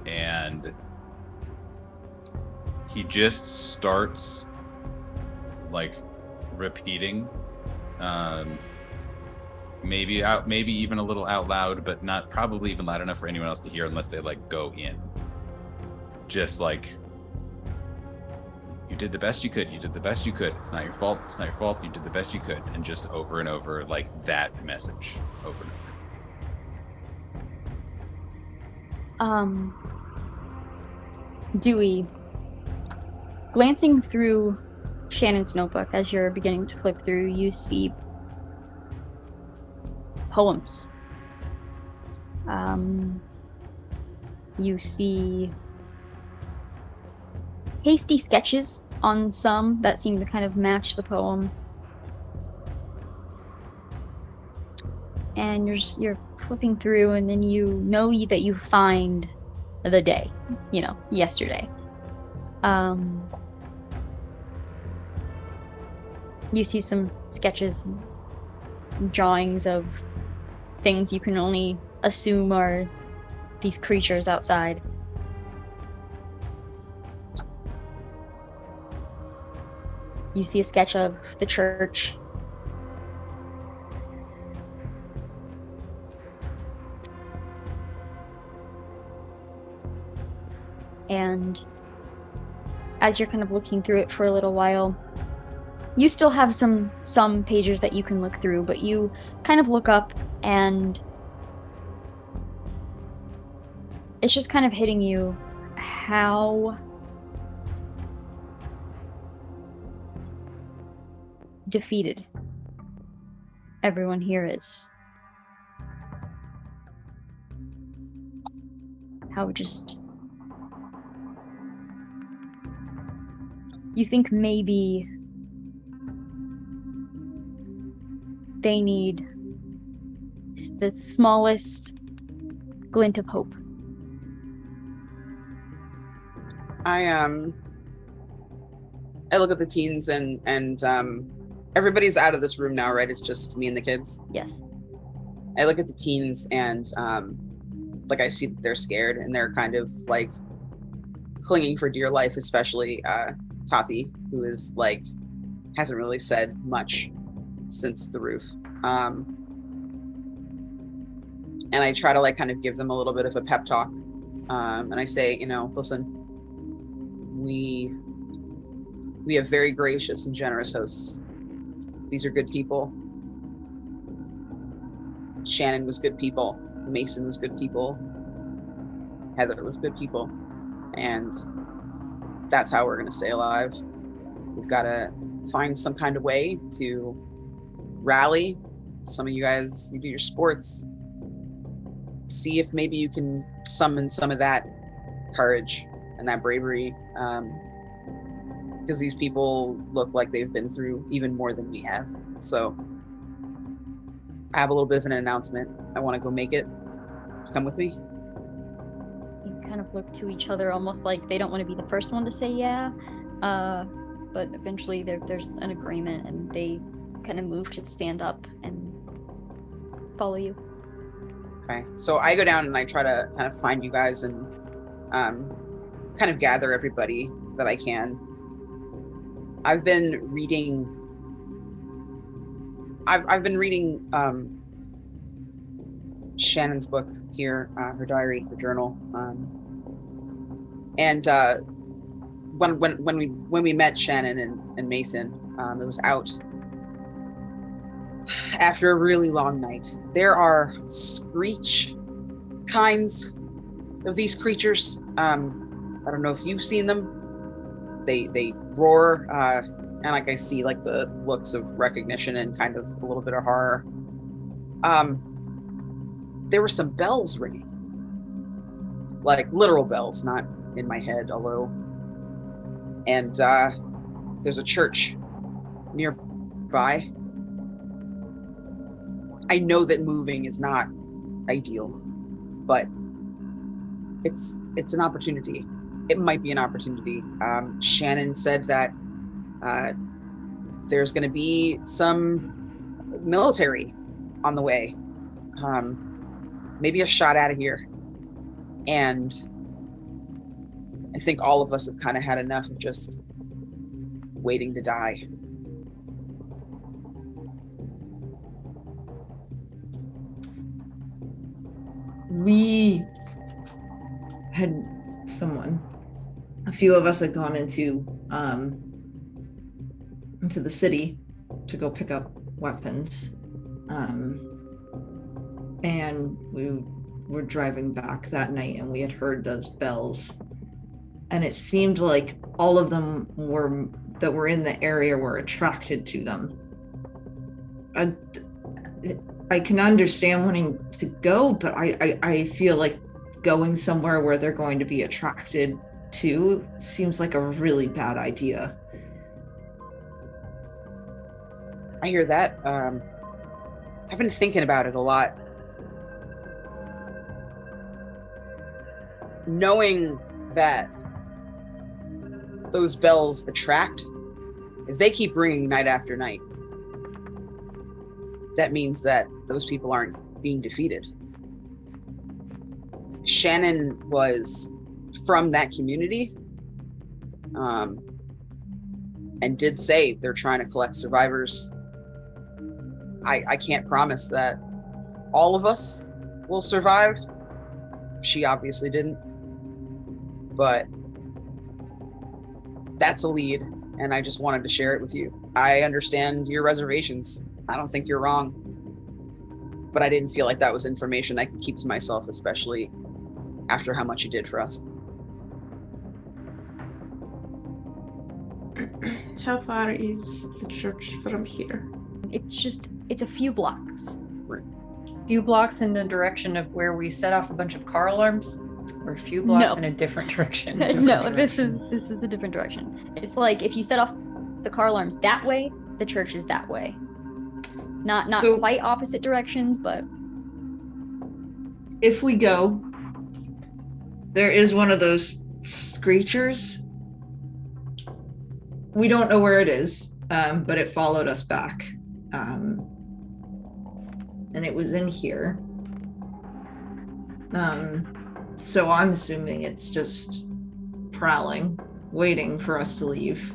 and he just starts like repeating, maybe even a little out loud, but not probably even loud enough for anyone else to hear unless they like go in. Just like, you did the best you could. You did the best you could. It's not your fault. It's not your fault. You did the best you could. And just over and over, like that message over and over. Dewey, glancing through Shannon's notebook as you're beginning to flip through, you see poems. You see hasty sketches on some that seem to kind of match the poem. And you're flipping through, and then you know that you find the day, yesterday. You see some sketches and drawings of things you can only assume are these creatures outside. You see a sketch of the church. And as you're kind of looking through it for a little while, you still have some pages that you can look through, but you kind of look up and it's just kind of hitting you how defeated everyone here is. How just... You think maybe they need the smallest glint of hope. I look at the teens and everybody's out of this room now, right? It's just me and the kids. Yes. I look at the teens and like I see that they're scared and they're kind of like clinging for dear life, especially Tati, who is like hasn't really said much since the roof. And I try to like kind of give them a little bit of a pep talk. And I say, listen, we have very gracious and generous hosts. These are good people. Shannon was good people. Mason was good people. Heather was good people. And that's how we're going to stay alive. We've got to find some kind of way to rally. Some of you guys, you do your sports. See if maybe you can summon some of that courage and that bravery. Because these people look like they've been through even more than we have. So I have a little bit of an announcement. I want to go make it. Come with me. You kind of look to each other almost like they don't want to be the first one to say yeah. But eventually there's an agreement and they kind of move to stand up and follow you. Okay. So I go down and I try to kind of find you guys and kind of gather everybody that I can. I've been reading Shannon's book here, her diary, her journal. And when we met Shannon and Mason, it was out after a really long night. There are screech kinds of these creatures. I don't know if you've seen them. They roar, and like I see like the looks of recognition and kind of a little bit of horror. There were some bells ringing, like literal bells, not in my head, although. And there's a church nearby. I know that moving is not ideal, but it's an opportunity. It might be an opportunity. Shannon said that there's going to be some military on the way. Maybe a shot out of here. And I think all of us have kind of had enough of just waiting to die. We had a few of us had gone into the city to go pick up weapons. And we were driving back that night and we had heard those bells. And it seemed like all of them that were in the area were attracted to them. I can understand wanting to go, but I feel like going somewhere where they're going to be attracted to seems like a really bad idea. I hear that. I've been thinking about it a lot. Knowing that those bells attract, if they keep ringing night after night, that means that those people aren't being defeated. Shannon was from that community, and did say they're trying to collect survivors. I can't promise that all of us will survive. She obviously didn't. But that's a lead, and I just wanted to share it with you. I understand your reservations. I don't think you're wrong. But I didn't feel like that was information I could keep to myself, especially after how much you did for us. How far is the church from here? It's a few blocks. A few blocks in the direction of where we set off a bunch of car alarms, or a few blocks in a different direction? No, this is a different direction. It's like if you set off the car alarms that way, the church is that way. Not quite opposite directions, but if we go, there is one of those screechers. We don't know where it is, but it followed us back. And it was in here. So I'm assuming it's just prowling, waiting for us to leave.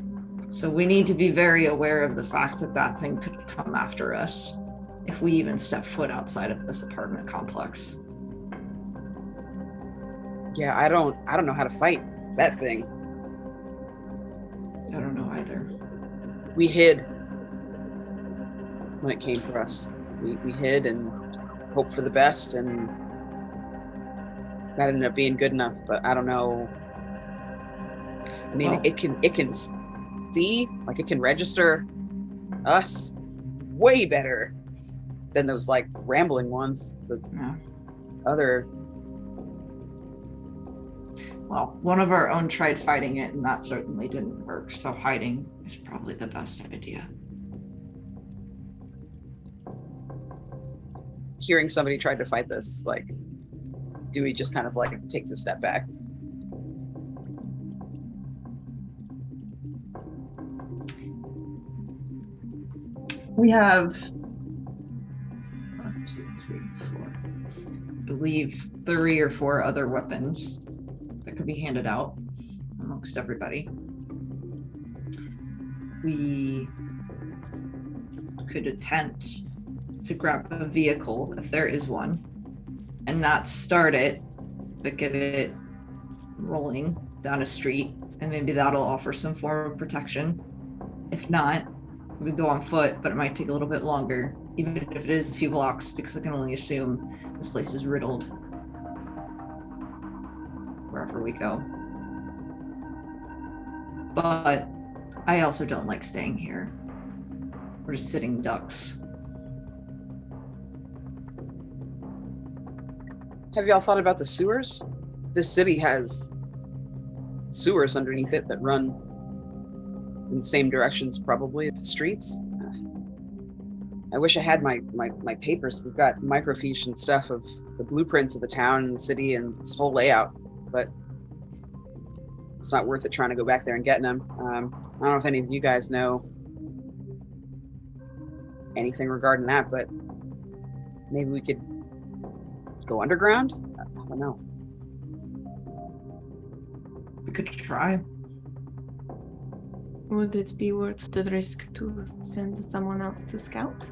So we need to be very aware of the fact that that thing could come after us if we even step foot outside of this apartment complex. Yeah, I don't know how to fight that thing. I don't know either. We hid when it came for us. We hid and hoped for the best, and that ended up being good enough, but I don't know. I mean, Well, it can see, like, it can register us way better than those like rambling ones. The yeah. other. Well, one of our own tried fighting it, and that certainly didn't work. So hiding is probably the best idea. Hearing somebody tried to fight this, like, Dewey just kind of like takes a step back. We have 1, 2, 3, 4. I believe 3 or 4 other weapons that could be handed out amongst everybody. We could attempt to grab a vehicle if there is one, and not start it, but get it rolling down a street, and maybe that'll offer some form of protection. If not, we go on foot, but it might take a little bit longer, even if it is a few blocks, because I can only assume this place is riddled wherever we go. But I also don't like staying here. We're just sitting ducks. Have y'all thought about the sewers? This city has sewers underneath it that run in the same directions probably as the streets. I wish I had my papers. We've got microfiche and stuff of the blueprints of the town and the city and this whole layout, but it's not worth it trying to go back there and getting them. I don't know if any of you guys know anything regarding that, but maybe we could go underground? I don't know. We could try. Would it be worth the risk to send someone else to scout?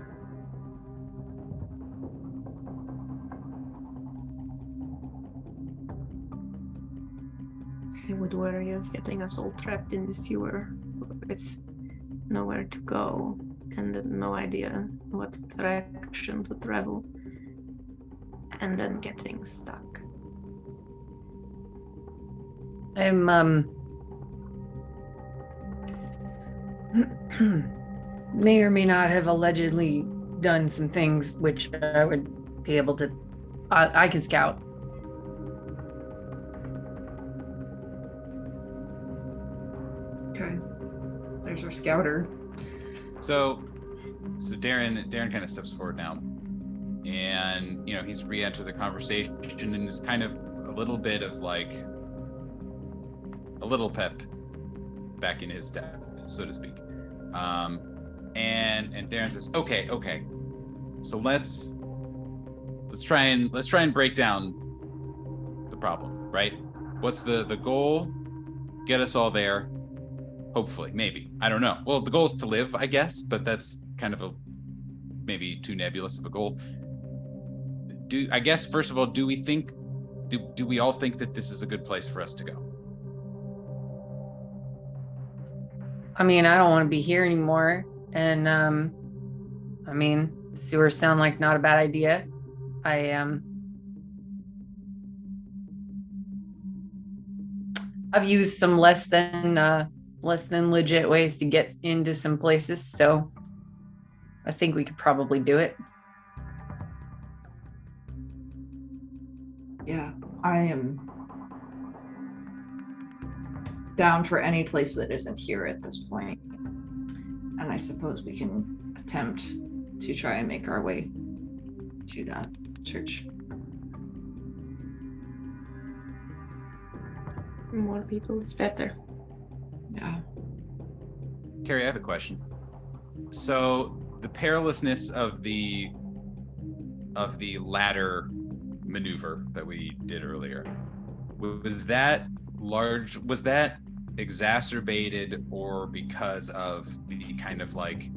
I would worry of getting us all trapped in the sewer with nowhere to go and no idea what direction to travel, and then getting stuck. I'm may or may not have allegedly done some things which I would be able to I can scout. Okay. There's our scouter. So Darren kind of steps forward now, and he's re-entered the conversation and is kind of a little bit of like a little pep back in his step, so to speak. And Darren says, okay. So let's try and break down the problem, right? What's the goal? Get us all there. Hopefully, maybe. I don't know. Well, the goal is to live, I guess, but that's kind of maybe too nebulous of a goal. I guess first of all, do we all think that this is a good place for us to go? I mean, I don't want to be here anymore. And I mean, sewers sound like not a bad idea. I've used some less than legit ways to get into some places, so I think we could probably do it. Yeah, I am down for any place that isn't here at this point. And I suppose we can attempt to try and make our way to that church. More people is better. Yeah. Carrie, I have a question. So the perilousness of the ladder maneuver that we did earlier, was that exacerbated or because of the kind of like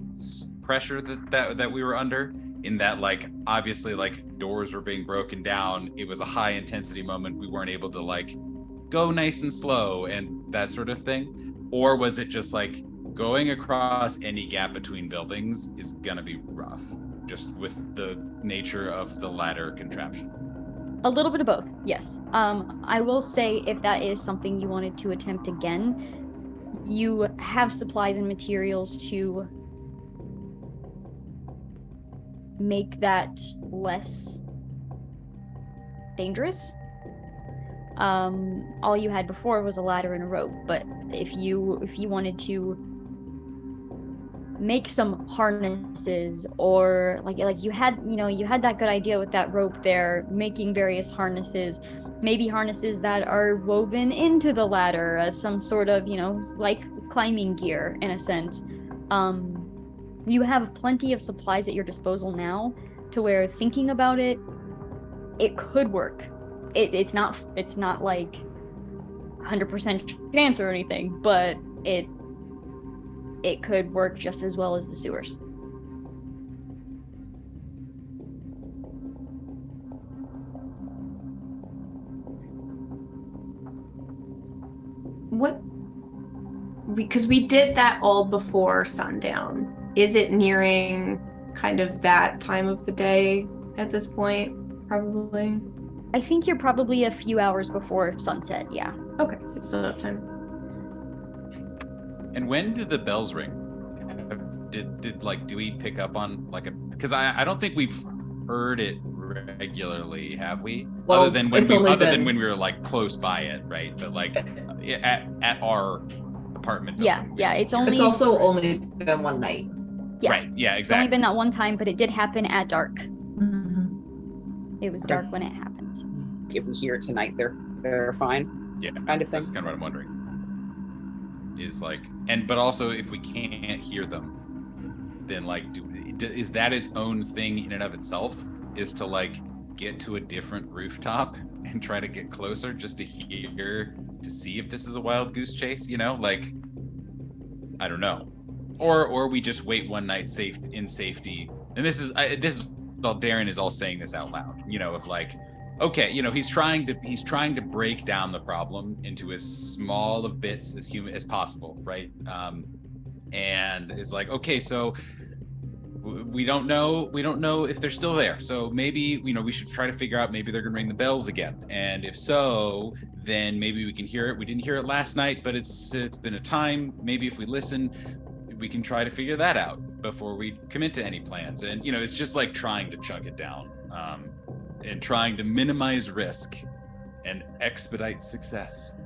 pressure that we were under, in that like obviously like doors were being broken down, it was a high intensity moment, we weren't able to like go nice and slow and that sort of thing? Or was it just like going across any gap between buildings is gonna be rough, just with the nature of the ladder contraption? A little bit of both, yes. I will say, if that is something you wanted to attempt again, you have supplies and materials to make that less dangerous. All you had before was a ladder and a rope, but if you wanted to make some harnesses, or like you had that good idea with that rope there, making various harnesses, maybe harnesses that are woven into the ladder as some sort of, like climbing gear in a sense. You have plenty of supplies at your disposal now to where, thinking about it, it could work. It's not like 100% chance or anything, but it could work just as well as the sewers. Because we did that all before sundown. Is it nearing kind of that time of the day at this point? Probably. I think you're probably a few hours before sunset, yeah. Okay, so still have time. And when did the bells ring? Did like Dewey pick up on like because I don't think we've heard it regularly, have we? Well, other than when we were like close by it, right? But like at our apartment building. Yeah, it's also only been one night. Yeah. Right, yeah, It's exactly. only been that one time, but it did happen at dark. Mm-hmm. It was dark when it happened. If we hear it tonight, they're fine. Yeah, kind of thing. That's kind of what I'm wondering. Is like, but also if we can't hear them, then like, is that its own thing in and of itself? Is to like get to a different rooftop and try to get closer just to see if this is a wild goose chase? Like, I don't know. Or we just wait one night in safety. And this is all Darren is all saying this out loud, of like, okay, he's trying to break down the problem into as small of bits as possible, right? And it's like, okay, so we don't know if they're still there. So maybe, we should try to figure out, maybe they're gonna ring the bells again. And if so, then maybe we can hear it. We didn't hear it last night, but it's been a time. Maybe if we listen, we can try to figure that out before we commit to any plans. And, it's just like trying to chug it down. And trying to minimize risk and expedite success.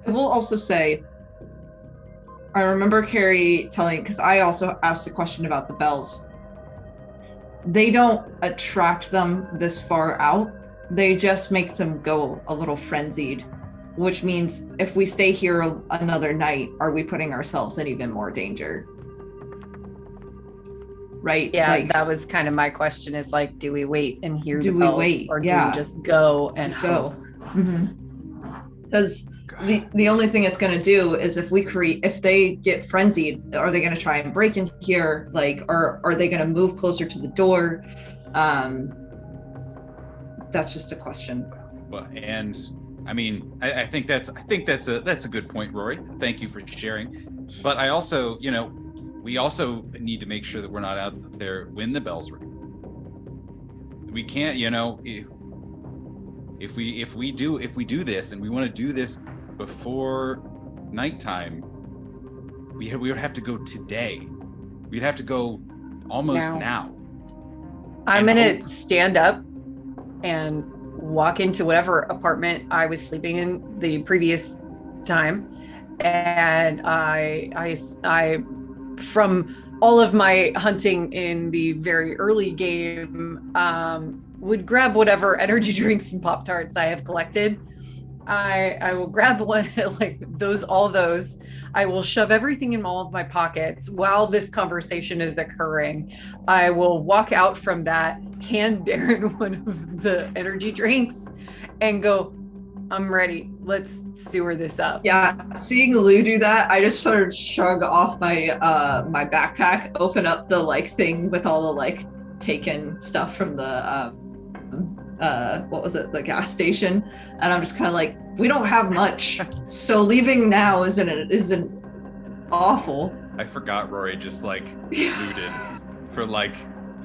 I will also say, I remember Carrie telling, because I also asked a question about the bells. They don't attract them this far out. They just make them go a little frenzied, which means if we stay here another night, are we putting ourselves in even more danger? Right? Yeah, that was kind of my question, is like, do we wait and hear the bells, or do we just go and go? Because the only thing it's going to do is, if they get frenzied, are they going to try and break in here? Like, or are they going to move closer to the door? That's just a question. Well, and I mean, I think that's a good point, Rory. Thank you for sharing. But I also, we also need to make sure that we're not out there when the bells ring. We can't, if we do this, and we want to do this before nighttime, we would have to go today. We'd have to go almost now. I'm gonna stand up and walk into whatever apartment I was sleeping in the previous time, and I from all of my hunting in the very early game, would grab whatever energy drinks and Pop-Tarts I have collected I will grab one, like all those. I will shove everything in all of my pockets while this conversation is occurring. I will walk out from that, hand Darren one of the energy drinks, and go, I'm ready. Let's sewer this up. Yeah, seeing Lou do that, I just sort of shrug off my my backpack, open up the like thing with all the like taken stuff from the what was it, the gas station, and I'm just kind of like, we don't have much, so leaving now isn't awful. I forgot Rory just like looted for like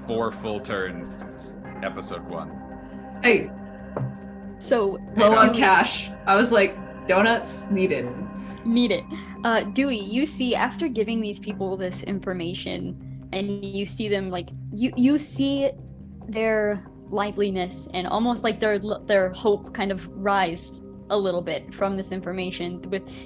4 full turns. Episode 1. Hey, So low on cash. I was like, donuts needed. Need it. Dewey, you see after giving these people this information and you see them like you see their liveliness and almost like their hope kind of rise a little bit from this information.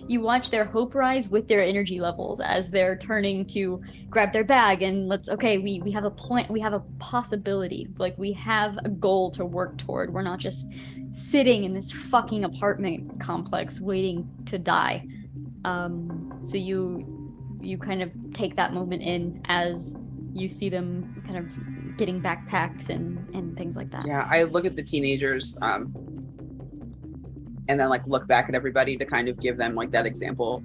You watch their hope rise with their energy levels as they're turning to grab their bag and we have a plan, we have a possibility, like we have a goal to work toward. We're not just sitting in this fucking apartment complex waiting to die. So you kind of take that moment in as you see them kind of getting backpacks and things like that. Yeah, I look at the teenagers and then like look back at everybody to kind of give them like that example.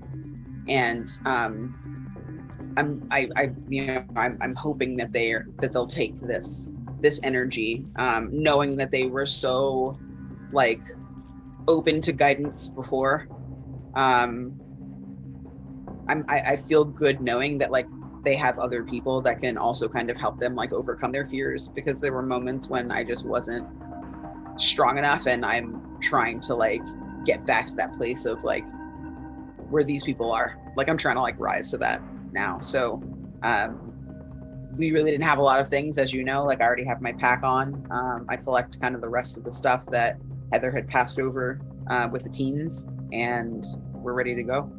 And I'm hoping that they'll take this energy, knowing that they were so like open to guidance before. I feel good knowing that like they have other people that can also kind of help them like overcome their fears, because there were moments when I just wasn't strong enough, and I'm trying to like get back to that place of like where these people are. Like I'm trying to like rise to that now. So we really didn't have a lot of things, as you know. Like I already have my pack on. I collect kind of the rest of the stuff that Heather had passed over with the teens, and we're ready to go.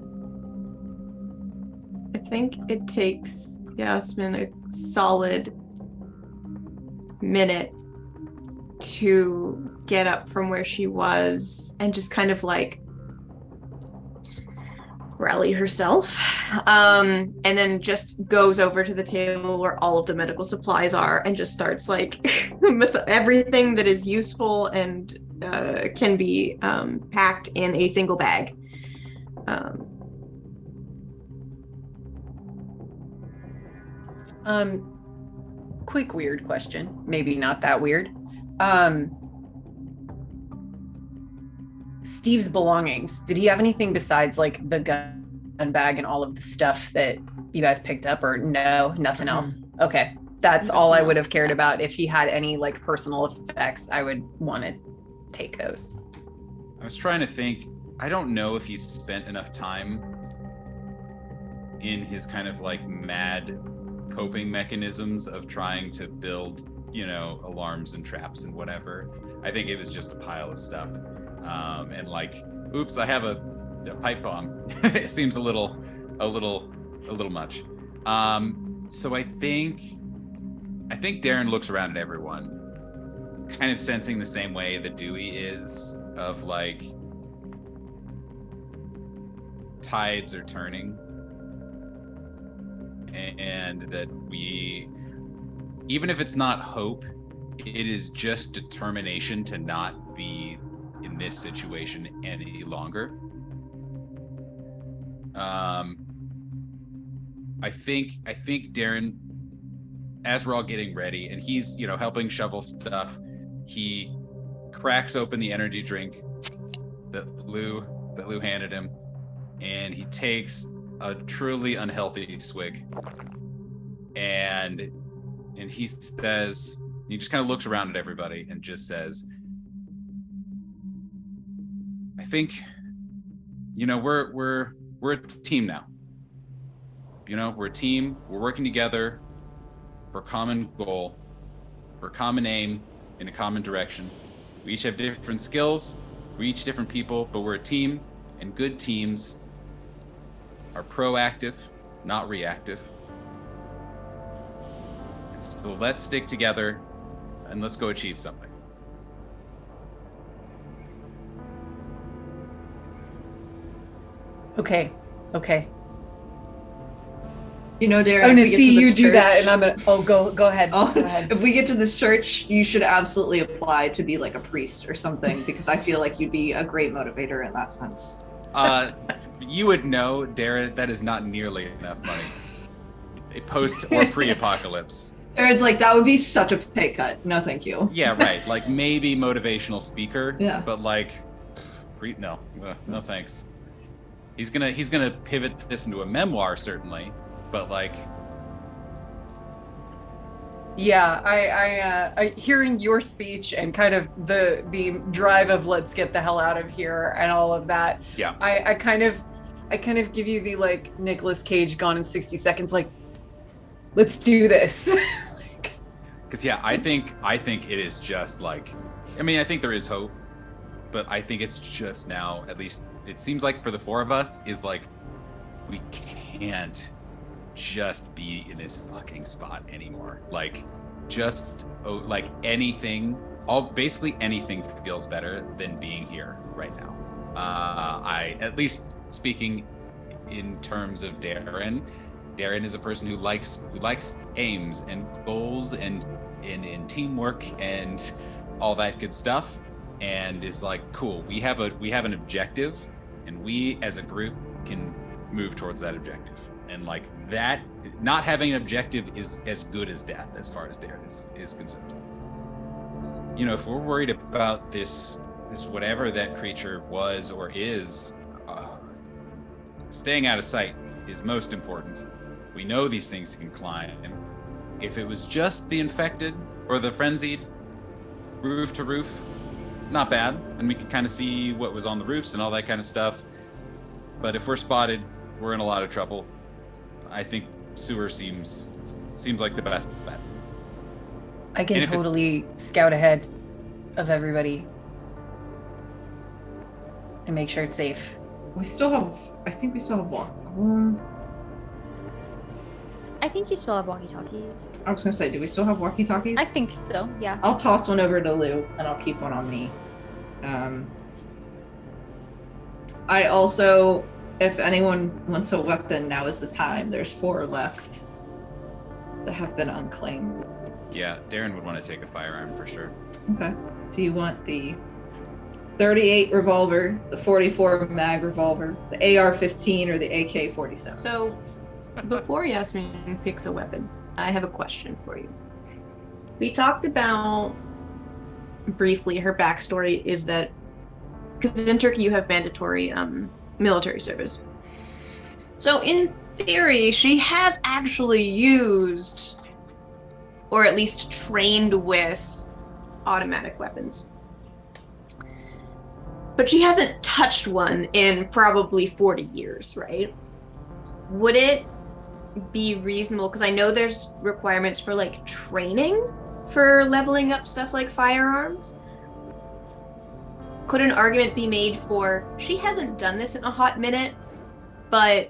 I think it takes Yasmin a solid minute to get up from where she was and just kind of like rally herself, and then just goes over to the table where all of the medical supplies are and just starts like with everything that is useful and can be packed in a single bag. Quick weird question, maybe not that weird. Steve's belongings, did he have anything besides like the gun bag and all of the stuff that you guys picked up, or no, nothing else? Okay, that's all I would have cared about. If he had any like personal effects, I would want to take those. I was trying to think. I don't know if he's spent enough time in his kind of like mad coping mechanisms of trying to build, alarms and traps and whatever. I think it was just a pile of stuff. And like, oops, I have a pipe bomb. It seems a little much. So I think Darren looks around at everyone, kind of sensing the same way that Dewey is, of like tides are turning, and that we, even if it's not hope, it is just determination to not be in this situation any longer. I think Darren, as we're all getting ready and he's, helping shovel stuff, he cracks open the energy drink that Lou handed him, and he takes a truly unhealthy swig, and he says, he just kind of looks around at everybody and just says, I think, we're a team now. We're a team. We're working together for a common goal, for a common aim, in a common direction. We each have different skills. We're each different people, but we're a team, and good teams are proactive, not reactive. So let's stick together and let's go achieve something. Okay. You know, Darren, I'm if gonna we get see to you this do that, church- and I'm gonna. Oh, go ahead. Oh, Go ahead. if we get to this church, you should absolutely apply to be like a priest or something, because I feel like you'd be a great motivator in that sense. You would know, Darren, that is not nearly enough money. A post or pre-apocalypse. Darren's like, that would be such a pay cut. No, thank you. Yeah, right. Like maybe motivational speaker. Yeah. But like, no thanks. He's gonna pivot this into a memoir certainly, but like. Yeah, I hearing your speech and kind of the drive of let's get the hell out of here and all of that. Yeah. I kind of give you the like Nicolas Cage Gone in 60 Seconds, like, let's do this. Because yeah, I think it is just like, I mean, I think there is hope, but I think it's just now, at least it seems like for the four of us, is like we can't just be in this fucking spot anymore. Like just like basically anything feels better than being here right now. I, at least speaking in terms of Darren is a person who likes aims and goals and in teamwork and all that good stuff, and is like, cool, we have an objective, and we as a group can move towards that objective. And like that, not having an objective is as good as death as far as Darren is concerned. You know, if we're worried about this whatever that creature was or is, staying out of sight is most important. We know these things can climb. If it was just the infected or the frenzied, roof to roof, not bad, and we could kind of see what was on the roofs and all that kind of stuff. But if we're spotted, we're in a lot of trouble. I think sewer seems like the best bet. I can totally scout ahead of everybody and make sure it's safe. I think we still have walk. I think you still have walkie-talkies. I was gonna say, do we still have walkie-talkies? I think so, yeah. I'll toss one over to Lou, and I'll keep one on me. I also, if anyone wants a weapon, now is the time. There's 4 left that have been unclaimed. Yeah, Darren would want to take a firearm for sure. Okay. Do you want the 38 revolver, the 44 mag revolver, the AR-15, or the AK-47? So, before Yasmin picks a weapon, I have a question for you. We talked about briefly her backstory is that because in Turkey you have mandatory military service. So in theory, she has actually used, or at least trained with, automatic weapons. But she hasn't touched one in probably 40 years, right? Would it be reasonable, because I know there's requirements for like training for leveling up stuff like firearms. Could an argument be made for, she hasn't done this in a hot minute, but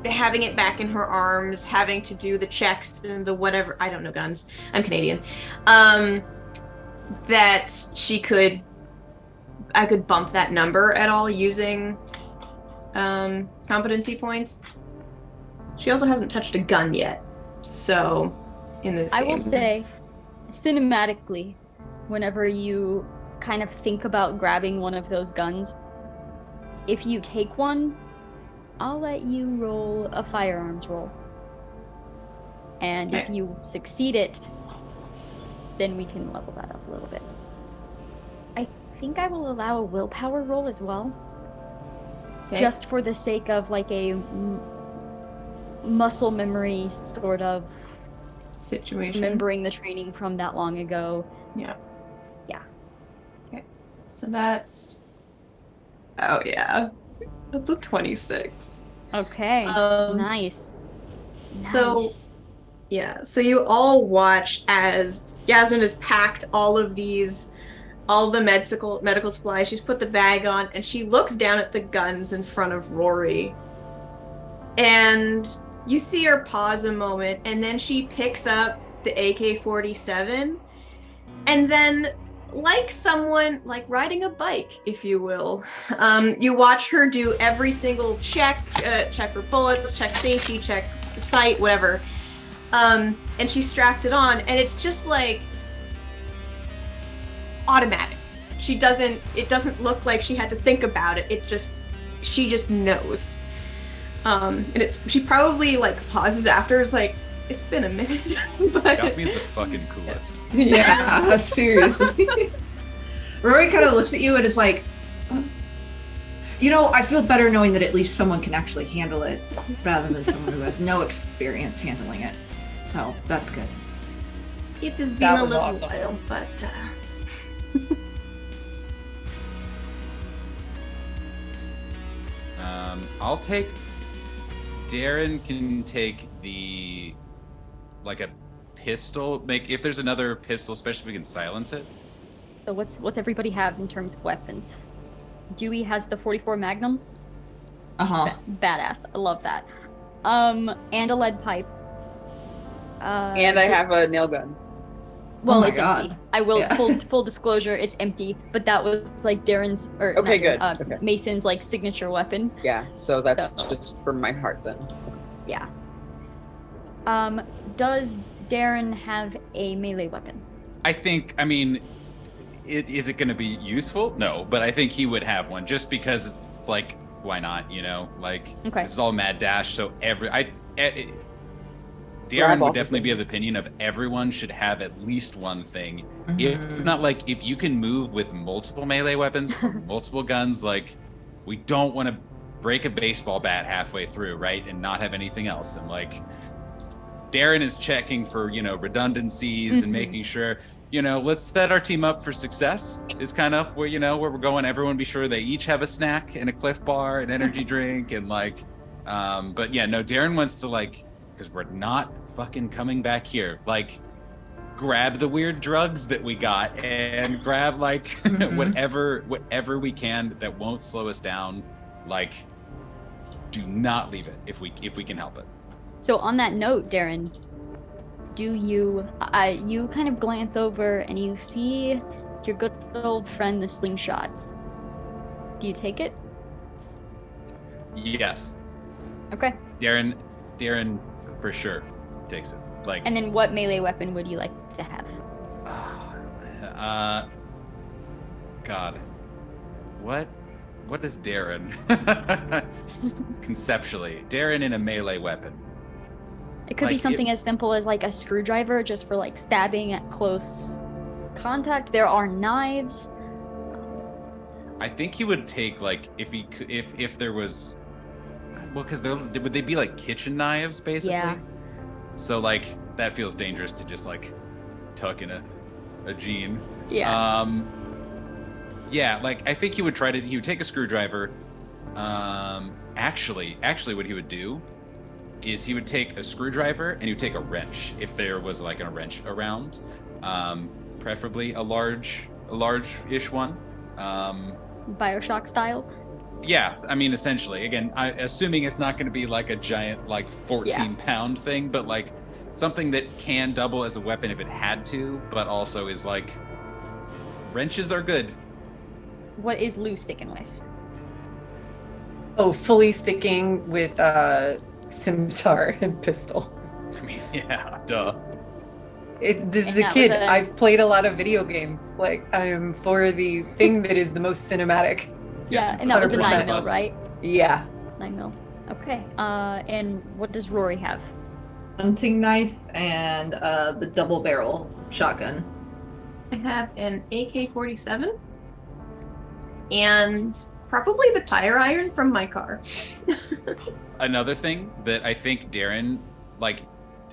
having it back in her arms, having to do the checks and the whatever, I don't know guns, I'm Canadian, that I could bump that number at all using competency points. She also hasn't touched a gun yet, so in this game. I will say, cinematically, whenever you kind of think about grabbing one of those guns, if you take one, I'll let you roll a firearms roll. And if you succeed it, then we can level that up a little bit. I think I will allow a willpower roll as well. Okay. Just for the sake of like a muscle memory sort of situation. Remembering the training from that long ago. Yeah. Yeah. Okay. So that's... Oh, yeah. That's a 26. Okay. Nice. So, yeah. So you all watch as Yasmin has packed all the medical supplies. She's put the bag on, and she looks down at the guns in front of Rory. And you see her pause a moment, and then she picks up the AK-47, and then like someone like riding a bike, if you will. You watch her do every single check for bullets, check safety, check sight, whatever. And she straps it on, and it's just like automatic. It doesn't look like she had to think about it. She just knows. And she probably like pauses after, is like, it's been a minute. But Yasmin's the fucking coolest. Yeah, seriously. Rory kind of looks at you and is like, I feel better knowing that at least someone can actually handle it rather than someone who has no experience handling it. So that's good. it has been That a was little awesome. while, but I'll take. Darren can take like a pistol. If there's another pistol, especially if we can silence it. So what's everybody have in terms of weapons? Dewey has the 44 Magnum. Badass. I love that. And a lead pipe. And I have a nail gun. Well, my it's God. empty. I will Yeah. full disclosure, it's empty. But that was like Darren's or Okay, not good. Darren, Okay. Mason's like signature weapon. Yeah, so that's So- just for my heart then. Yeah. Does Darren have a melee weapon? I think. I mean, is it going to be useful? No, but I think he would have one just because it's like, why not? Like Okay. this is all mad dash. So Darren Grab would off definitely be of the things. opinion of everyone should have at least one thing. If not, like if you can move with multiple melee weapons, multiple guns, like we don't want to break a baseball bat halfway through, right, and not have anything else. And like Darren is checking for redundancies and making sure let's set our team up for success is kind of where where we're going. Everyone be sure they each have a snack and a Cliff Bar, an energy drink, and like but yeah, no, Darren wants to like, because we're not fucking coming back here, like grab the weird drugs that we got and grab like whatever we can that won't slow us down. Like, do not leave it if we can help it. So on that note, Darren, do you kind of glance over and you see your good old friend the slingshot. Do you take it? Yes. Okay. Darren for sure takes it. Like, And then what melee weapon would you like to have? God, what is Darren conceptually? Darren in a melee weapon. It could be Like, something as simple as like a screwdriver just for like stabbing at close contact. There are knives. I think he would take like if there was, well, because would they be like kitchen knives basically? Yeah. So like that feels dangerous to just like tuck in a jean. Yeah. Yeah, like I think he would take a screwdriver. Actually what he would do is he would take a screwdriver and he would take a wrench if there was like a wrench around, preferably a large-ish one. BioShock style. Yeah, I mean, essentially, again, assuming it's not going to be like a giant, like 14-pound thing, but like something that can double as a weapon if it had to, but also is like, wrenches are good. What is Lou sticking with? Oh, fully sticking with scimitar and pistol. I mean, yeah, duh. This is And a that kid. was a- I've played a lot of video games. Like, I am for the thing that is the most cinematic. Yeah, it's and that was a 100%. 9 mil, right? Yeah. 9 mil. Okay. And what does Rory have? Hunting knife and the double barrel shotgun. I have an AK-47 and probably the tire iron from my car. Another thing that I think Darren, like,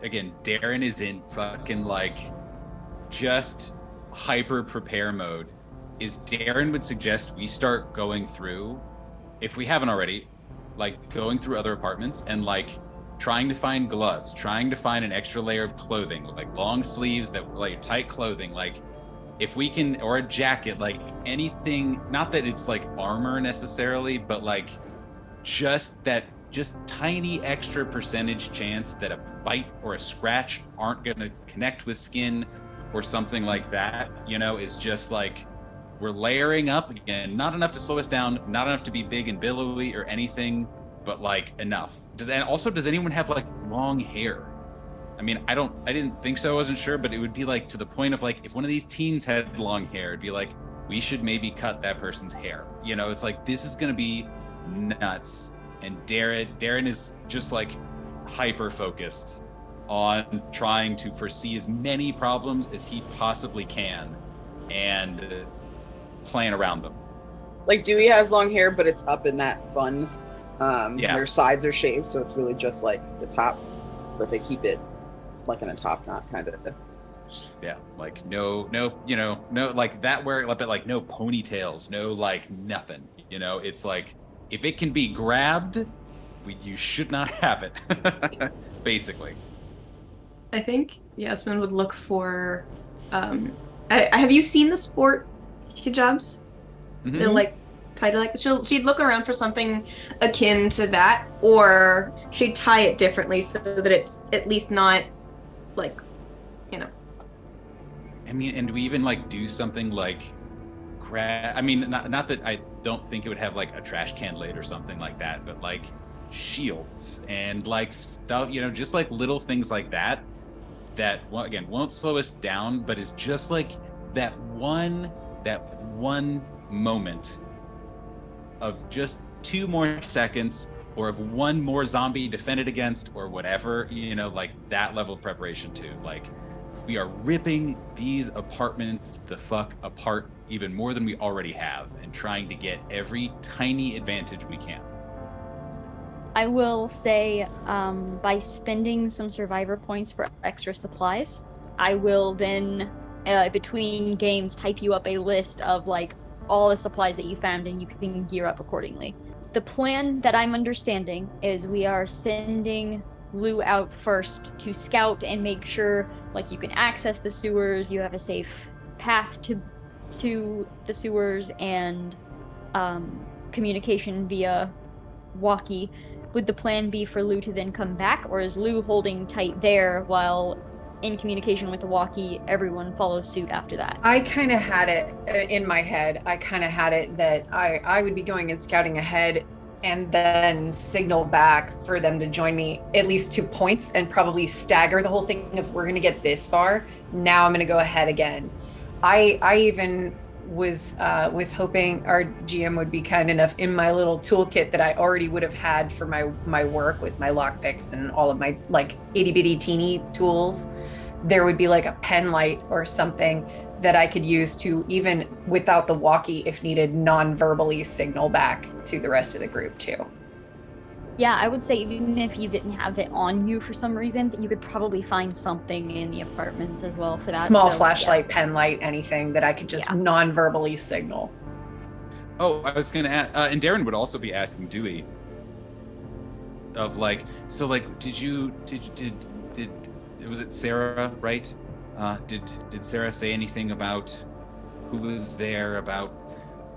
again, Darren is in fucking like just hyper prepare mode. Is Darren would suggest we start going through, if we haven't already, like going through other apartments and like trying to find gloves, trying to find an extra layer of clothing, like long sleeves that like tight clothing, like if we can, or a jacket, like anything, not that it's like armor necessarily, but like just tiny extra percentage chance that a bite or a scratch aren't going to connect with skin, or something like that, you know, is just like, we're layering up again, not enough to slow us down, not enough to be big and billowy or anything, but like enough. Does anyone have like long hair? I mean, I didn't think so, I wasn't sure, but it would be like to the point of like, if one of these teens had long hair, it'd be like, we should maybe cut that person's hair. You know, it's like, this is gonna be nuts. And Darren is just like hyper focused on trying to foresee as many problems as he possibly can and plan around them. Like Dewey has long hair, but it's up in that bun. Yeah. Their sides are shaved, so it's really just like the top, but they keep it like in a top knot kind of. Yeah, like no, you know, no, like that where, but like no ponytails, no like nothing, you know, it's like, if it can be grabbed, you should not have it, basically. I think Yasmin would look for, have you seen the sport hijabs? Mhm. They're like tied to like, she'd look around for something akin to that, or she'd tie it differently so that it's at least not like, you know. I mean, and do we even like do something like I mean, not that I don't think it would have like a trash can lid or something like that, but like shields and like stuff, you know, just like little things like that, that, well, again, won't slow us down, but is just like that one moment of just 2 more seconds, or of 1 more zombie defended against, or whatever, you know, like that level of preparation too. Like, we are ripping these apartments the fuck apart even more than we already have, and trying to get every tiny advantage we can. I will say, by spending some survivor points for extra supplies, I will then, between games, type you up a list of like all the supplies that you found, and you can gear up accordingly. The plan that I'm understanding is we are sending Lou out first to scout and make sure like you can access the sewers, you have a safe path to the sewers, and communication via walkie. Would the plan be for Lou to then come back, or is Lou holding tight there while in communication with the walkie, everyone follows suit after that? I kind of had it in my head. I kind of had it that I would be going and scouting ahead and then signal back for them to join me at least 2 points, and probably stagger the whole thing. If we're going to get this far, now I'm going to go ahead again. I even was hoping our GM would be kind enough, in my little toolkit that I already would have had for my work with my lockpicks and all of my like itty bitty teeny tools, there would be like a pen light or something that I could use to, even without the walkie if needed, non-verbally signal back to the rest of the group too. Yeah, I would say even if you didn't have it on you for some reason, that you could probably find something in the apartments as well for that. Small flashlight, pen light, anything that I could just non-verbally signal. Oh, I was gonna ask, and Darren would also be asking Dewey of like, so like, did was it Sarah, right? Did Sarah say anything about who was there, about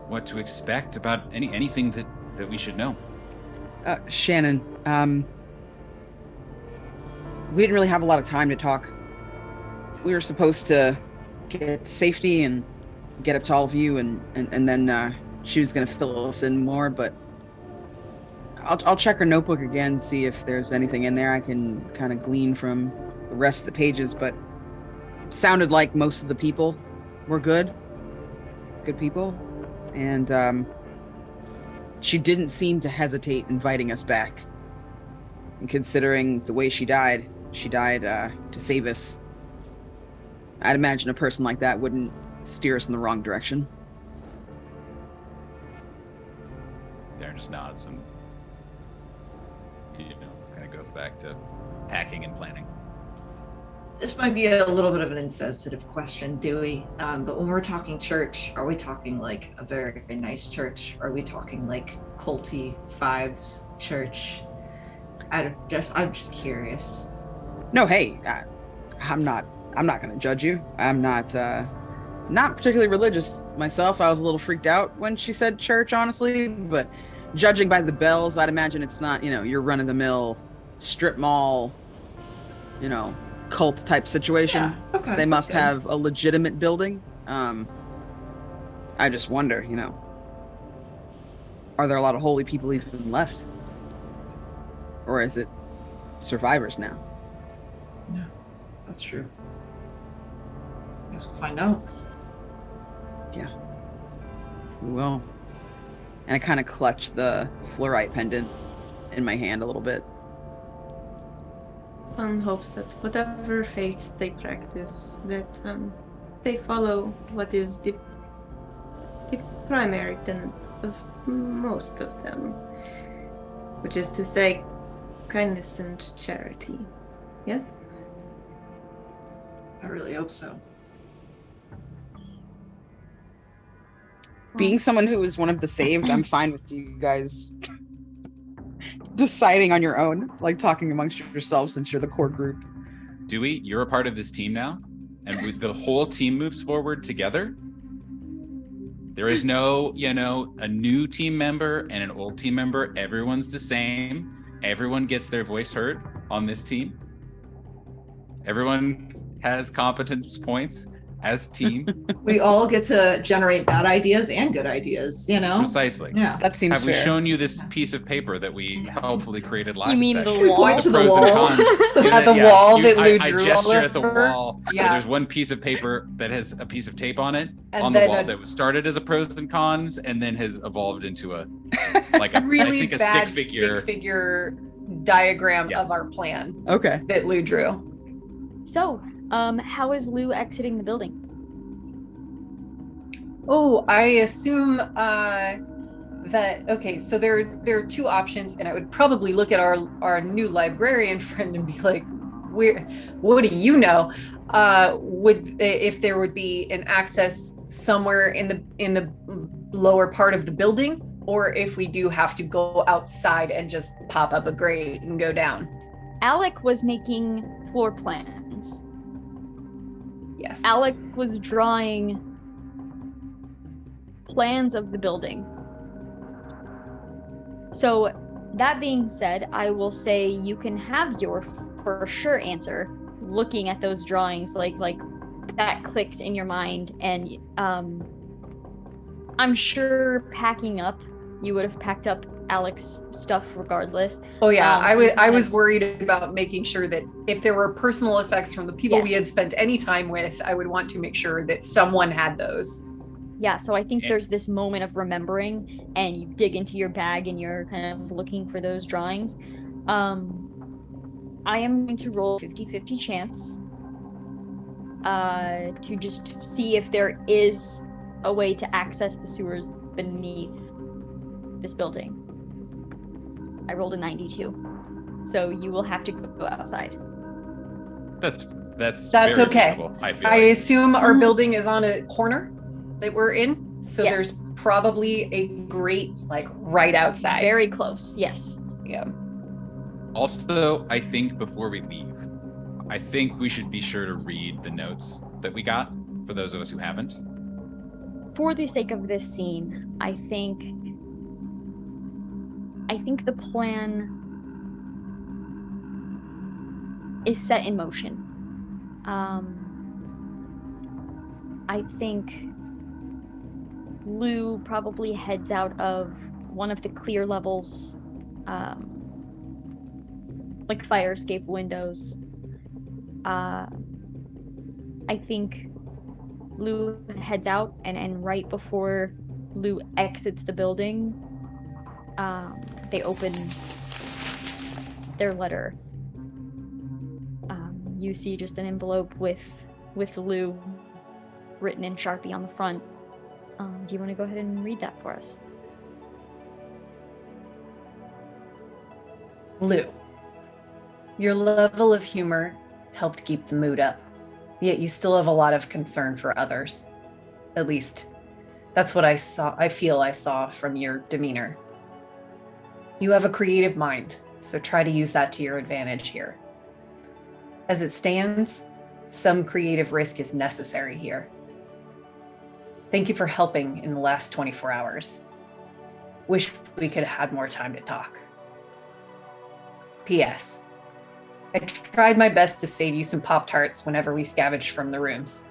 what to expect, about anything that we should know? Shannon, we didn't really have a lot of time to talk. We were supposed to get to safety and get up to all of you, and then she was going to fill us in more, but I'll check her notebook again, see if there's anything in there I can kind of glean from the rest of the pages, but it sounded like most of the people were good people, and she didn't seem to hesitate inviting us back. And considering the way she died to save us. I'd imagine a person like that wouldn't steer us in the wrong direction. Darren just nods and, kind of goes back to packing and planning. This might be a little bit of an insensitive question, Dewey, but when we're talking church, are we talking like a very, very nice church? Are we talking like culty vibes church? I'm just curious. No, hey, I'm not going to judge you. I'm not particularly religious myself. I was a little freaked out when she said church, honestly, but judging by the bells, I'd imagine it's not, your run-of-the-mill strip mall, cult type situation. Yeah. Okay. They that's must good. have a legitimate building. I just wonder, are there a lot of holy people even left? Or is it survivors now? Yeah, that's true. Guess we'll find out. We will. And I kind of clutch the fluorite pendant in my hand a little bit. One hopes that whatever faith they practice, that they follow what is the primary tenets of most of them, which is to say, kindness and charity. Yes? I really hope so. Being someone who is one of the saved, I'm fine with you guys deciding on your own, like talking amongst yourselves since you're the core group. Dewey, you're a part of this team now, and with the whole team moves forward together. There is no, a new team member and an old team member. Everyone's the same. Everyone gets their voice heard on this team. Everyone has competence points as team. We all get to generate bad ideas and good ideas, Precisely. Yeah. That seems Have we fair. shown you this piece of paper that we helpfully created last mean the session? wall? Point to the Pros and wall. cons. At the wall that Lou I drew gesture all at the over? wall. Yeah. Where there's one piece of paper that has a piece of tape on it And on the then wall a that was started as a pros and cons and then has evolved into a really a bad stick figure. diagram Yeah. of our plan Okay. that Lou drew. So, how is Lou exiting the building? Oh, I assume that okay. So there are two options, and I would probably look at our new librarian friend and be like, what do you know? If there would be an access somewhere in the lower part of the building, or if we do have to go outside and just pop up a grate and go down. Alec was making floor plans. Yes. Alec was drawing plans of the building. So, that being said, I will say you can have your for sure answer looking at those drawings, like that clicks in your mind, and I'm sure packing up, you would have packed up Alec's stuff regardless. Oh yeah, so I was worried about making sure that if there were personal effects from the people we had Yes. spent any time with, I would want to make sure that someone had those. Yeah, so I think Yeah. there's this moment of remembering, and you dig into your bag and you're kind of looking for those drawings. I am going to roll 50-50 chance to just see if there is a way to access the sewers beneath this building. I rolled a 92, so you will have to go outside. That's That's very okay. reasonable, I feel I like. assume our Mhm. building is on a corner that we're in, so Yes. there's probably a grate like right outside. Very close, yes. Yeah. Also, I think before we leave, I think we should be sure to read the notes that we got for those of us who haven't. For the sake of this scene, I think the plan is set in motion. I think Lou probably heads out of one of the clear levels, like fire escape windows. I think Lou heads out, and right before Lou exits the building, they open their letter. You see just an envelope with Lou written in Sharpie on the front. Do you want to go ahead and read that for us? Lou, your level of humor helped keep the mood up, yet you still have a lot of concern for others. At least, that's what I feel I saw from your demeanor. You have a creative mind, so try to use that to your advantage here. As it stands, some creative risk is necessary here. Thank you for helping in the last 24 hours. Wish we could have had more time to talk. P.S. I tried my best to save you some Pop-Tarts whenever we scavenged from the rooms.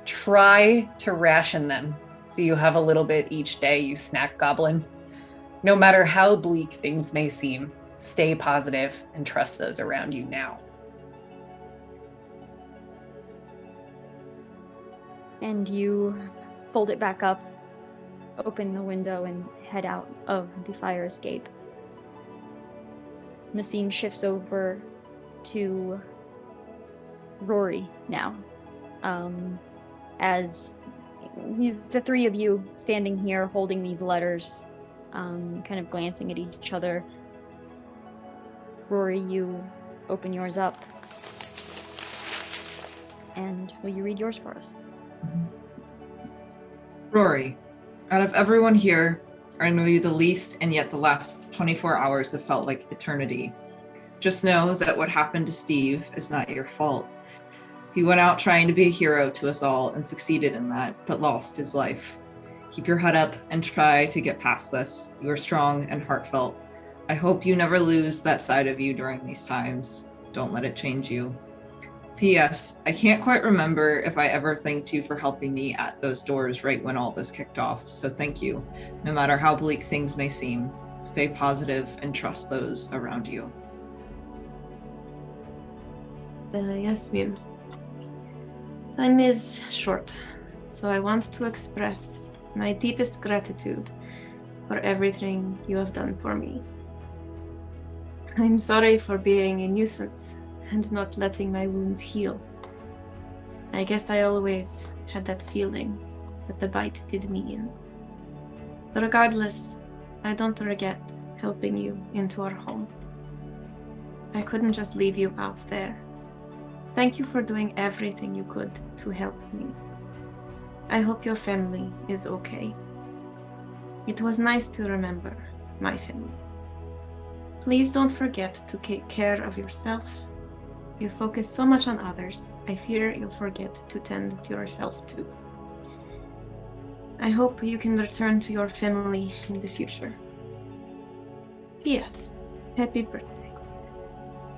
Try to ration them so you have a little bit each day, you snack goblin. No matter how bleak things may seem, stay positive and trust those around you now. And you fold it back up, open the window, and head out of the fire escape. And the scene shifts over to Rory now. As the three of you standing here holding these letters, kind of glancing at each other. Rory, you open yours up. And will you read yours for us? Rory, out of everyone here, I know you the least, and yet the last 24 hours have felt like eternity. Just know that what happened to Steve is not your fault. He went out trying to be a hero to us all and succeeded in that, but lost his life. Keep your head up and try to get past this. You are strong and heartfelt. I hope you never lose that side of you during these times. Don't let it change you. P.S. I can't quite remember if I ever thanked you for helping me at those doors right when all this kicked off, so thank you. No matter how bleak things may seem, stay positive and trust those around you. Yasmin, time is short, so I want to express my deepest gratitude for everything you have done for me. I'm sorry for being a nuisance and not letting my wounds heal. I guess I always had that feeling that the bite did me in. But regardless, I don't regret helping you into our home. I couldn't just leave you out there. Thank you for doing everything you could to help me. I hope your family is okay. It was nice to remember my family. Please don't forget to take care of yourself. You focus so much on others, I fear you'll forget to tend to yourself too. I hope you can return to your family in the future. P.S. Happy birthday.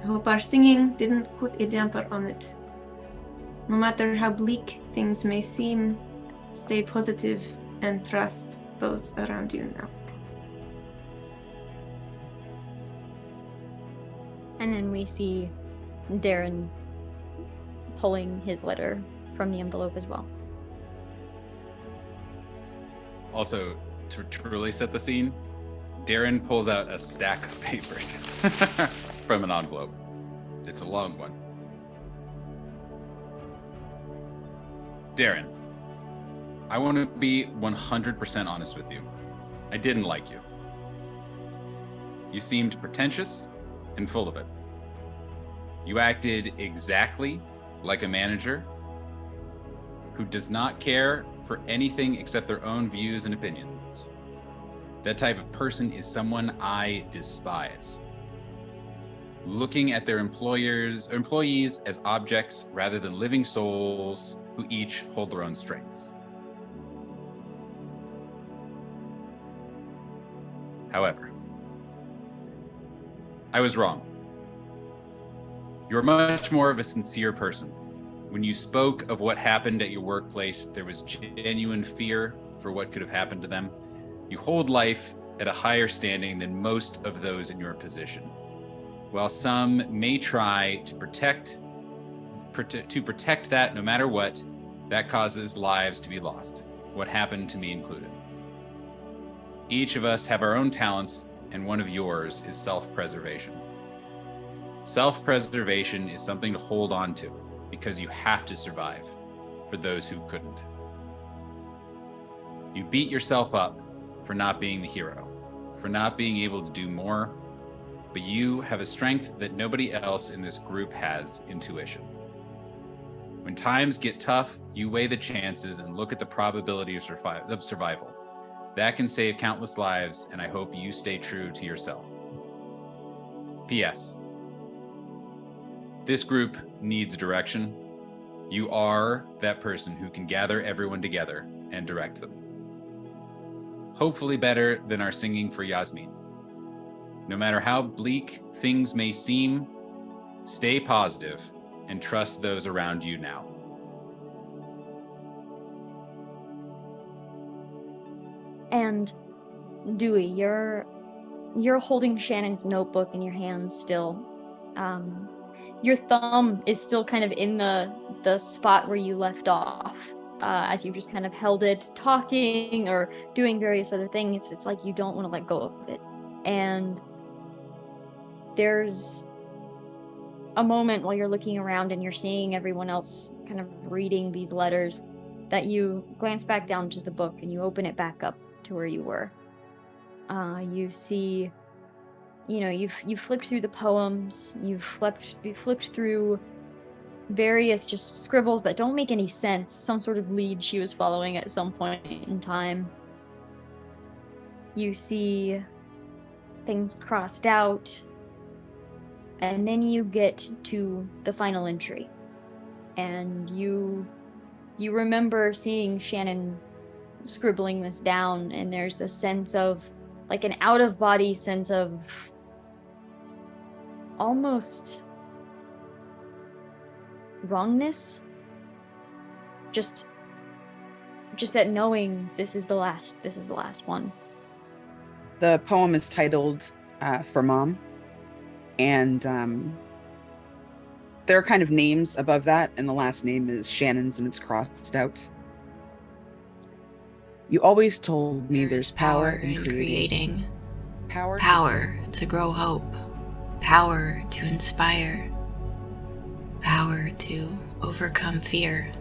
I hope our singing didn't put a damper on it. No matter how bleak things may seem, stay positive and trust those around you now. And then we see Darren pulling his letter from the envelope as well. Also, to truly set the scene, Darren pulls out a stack of papers from an envelope. It's a long one. Darren, I want to be 100% honest with you. I didn't like you. You seemed pretentious and full of it. You acted exactly like a manager who does not care for anything except their own views and opinions. That type of person is someone I despise. Looking at their employees as objects rather than living souls who each hold their own strengths. However, I was wrong. You're much more of a sincere person. When you spoke of what happened at your workplace, there was genuine fear for what could have happened to them. You hold life at a higher standing than most of those in your position. While some may try to protect that no matter what, that causes lives to be lost, what happened to me included. Each of us have our own talents, and one of yours is self-preservation. Self-preservation is something to hold on to because you have to survive for those who couldn't. You beat yourself up for not being the hero, for not being able to do more, but you have a strength that nobody else in this group has: intuition. When times get tough, you weigh the chances and look at the probability of survival. That can save countless lives, and I hope you stay true to yourself. P.S. This group needs direction. You are that person who can gather everyone together and direct them. Hopefully better than our singing for Yasmin. No matter how bleak things may seem, Stay positive and trust those around you now. And Dewey, you're holding Shannon's notebook in your hands still. Your thumb is still kind of in the spot where you left off, as you just kind of held it, talking or doing various other things. It's like you don't want to let go of it. And there's a moment while you're looking around and you're seeing everyone else kind of reading these letters that you glance back down to the book and you open it back up to where you were. You see, you've flipped through the poems, you've flipped through various just scribbles that don't make any sense, some sort of lead she was following at some point in time. You see things crossed out, and then you get to the final entry, and you remember seeing Shannon scribbling this down, and there's a sense of, like, an out-of-body sense of almost wrongness, just at knowing this is the last one. The poem is titled For Mom, and there are kind of names above that, and the last name is Shannon's, and it's crossed out. You always told me there's power in creating. Power to grow hope. Power to inspire. Power to overcome fear.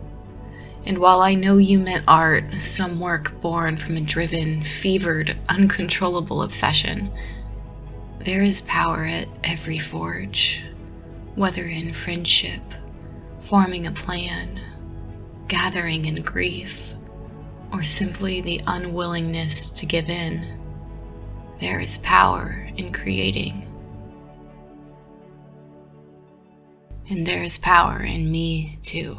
And while I know you meant art, some work born from a driven, fevered, uncontrollable obsession, there is power at every forge, whether in friendship, forming a plan, gathering in grief, or simply the unwillingness to give in. There is power in creating. And there is power in me, too.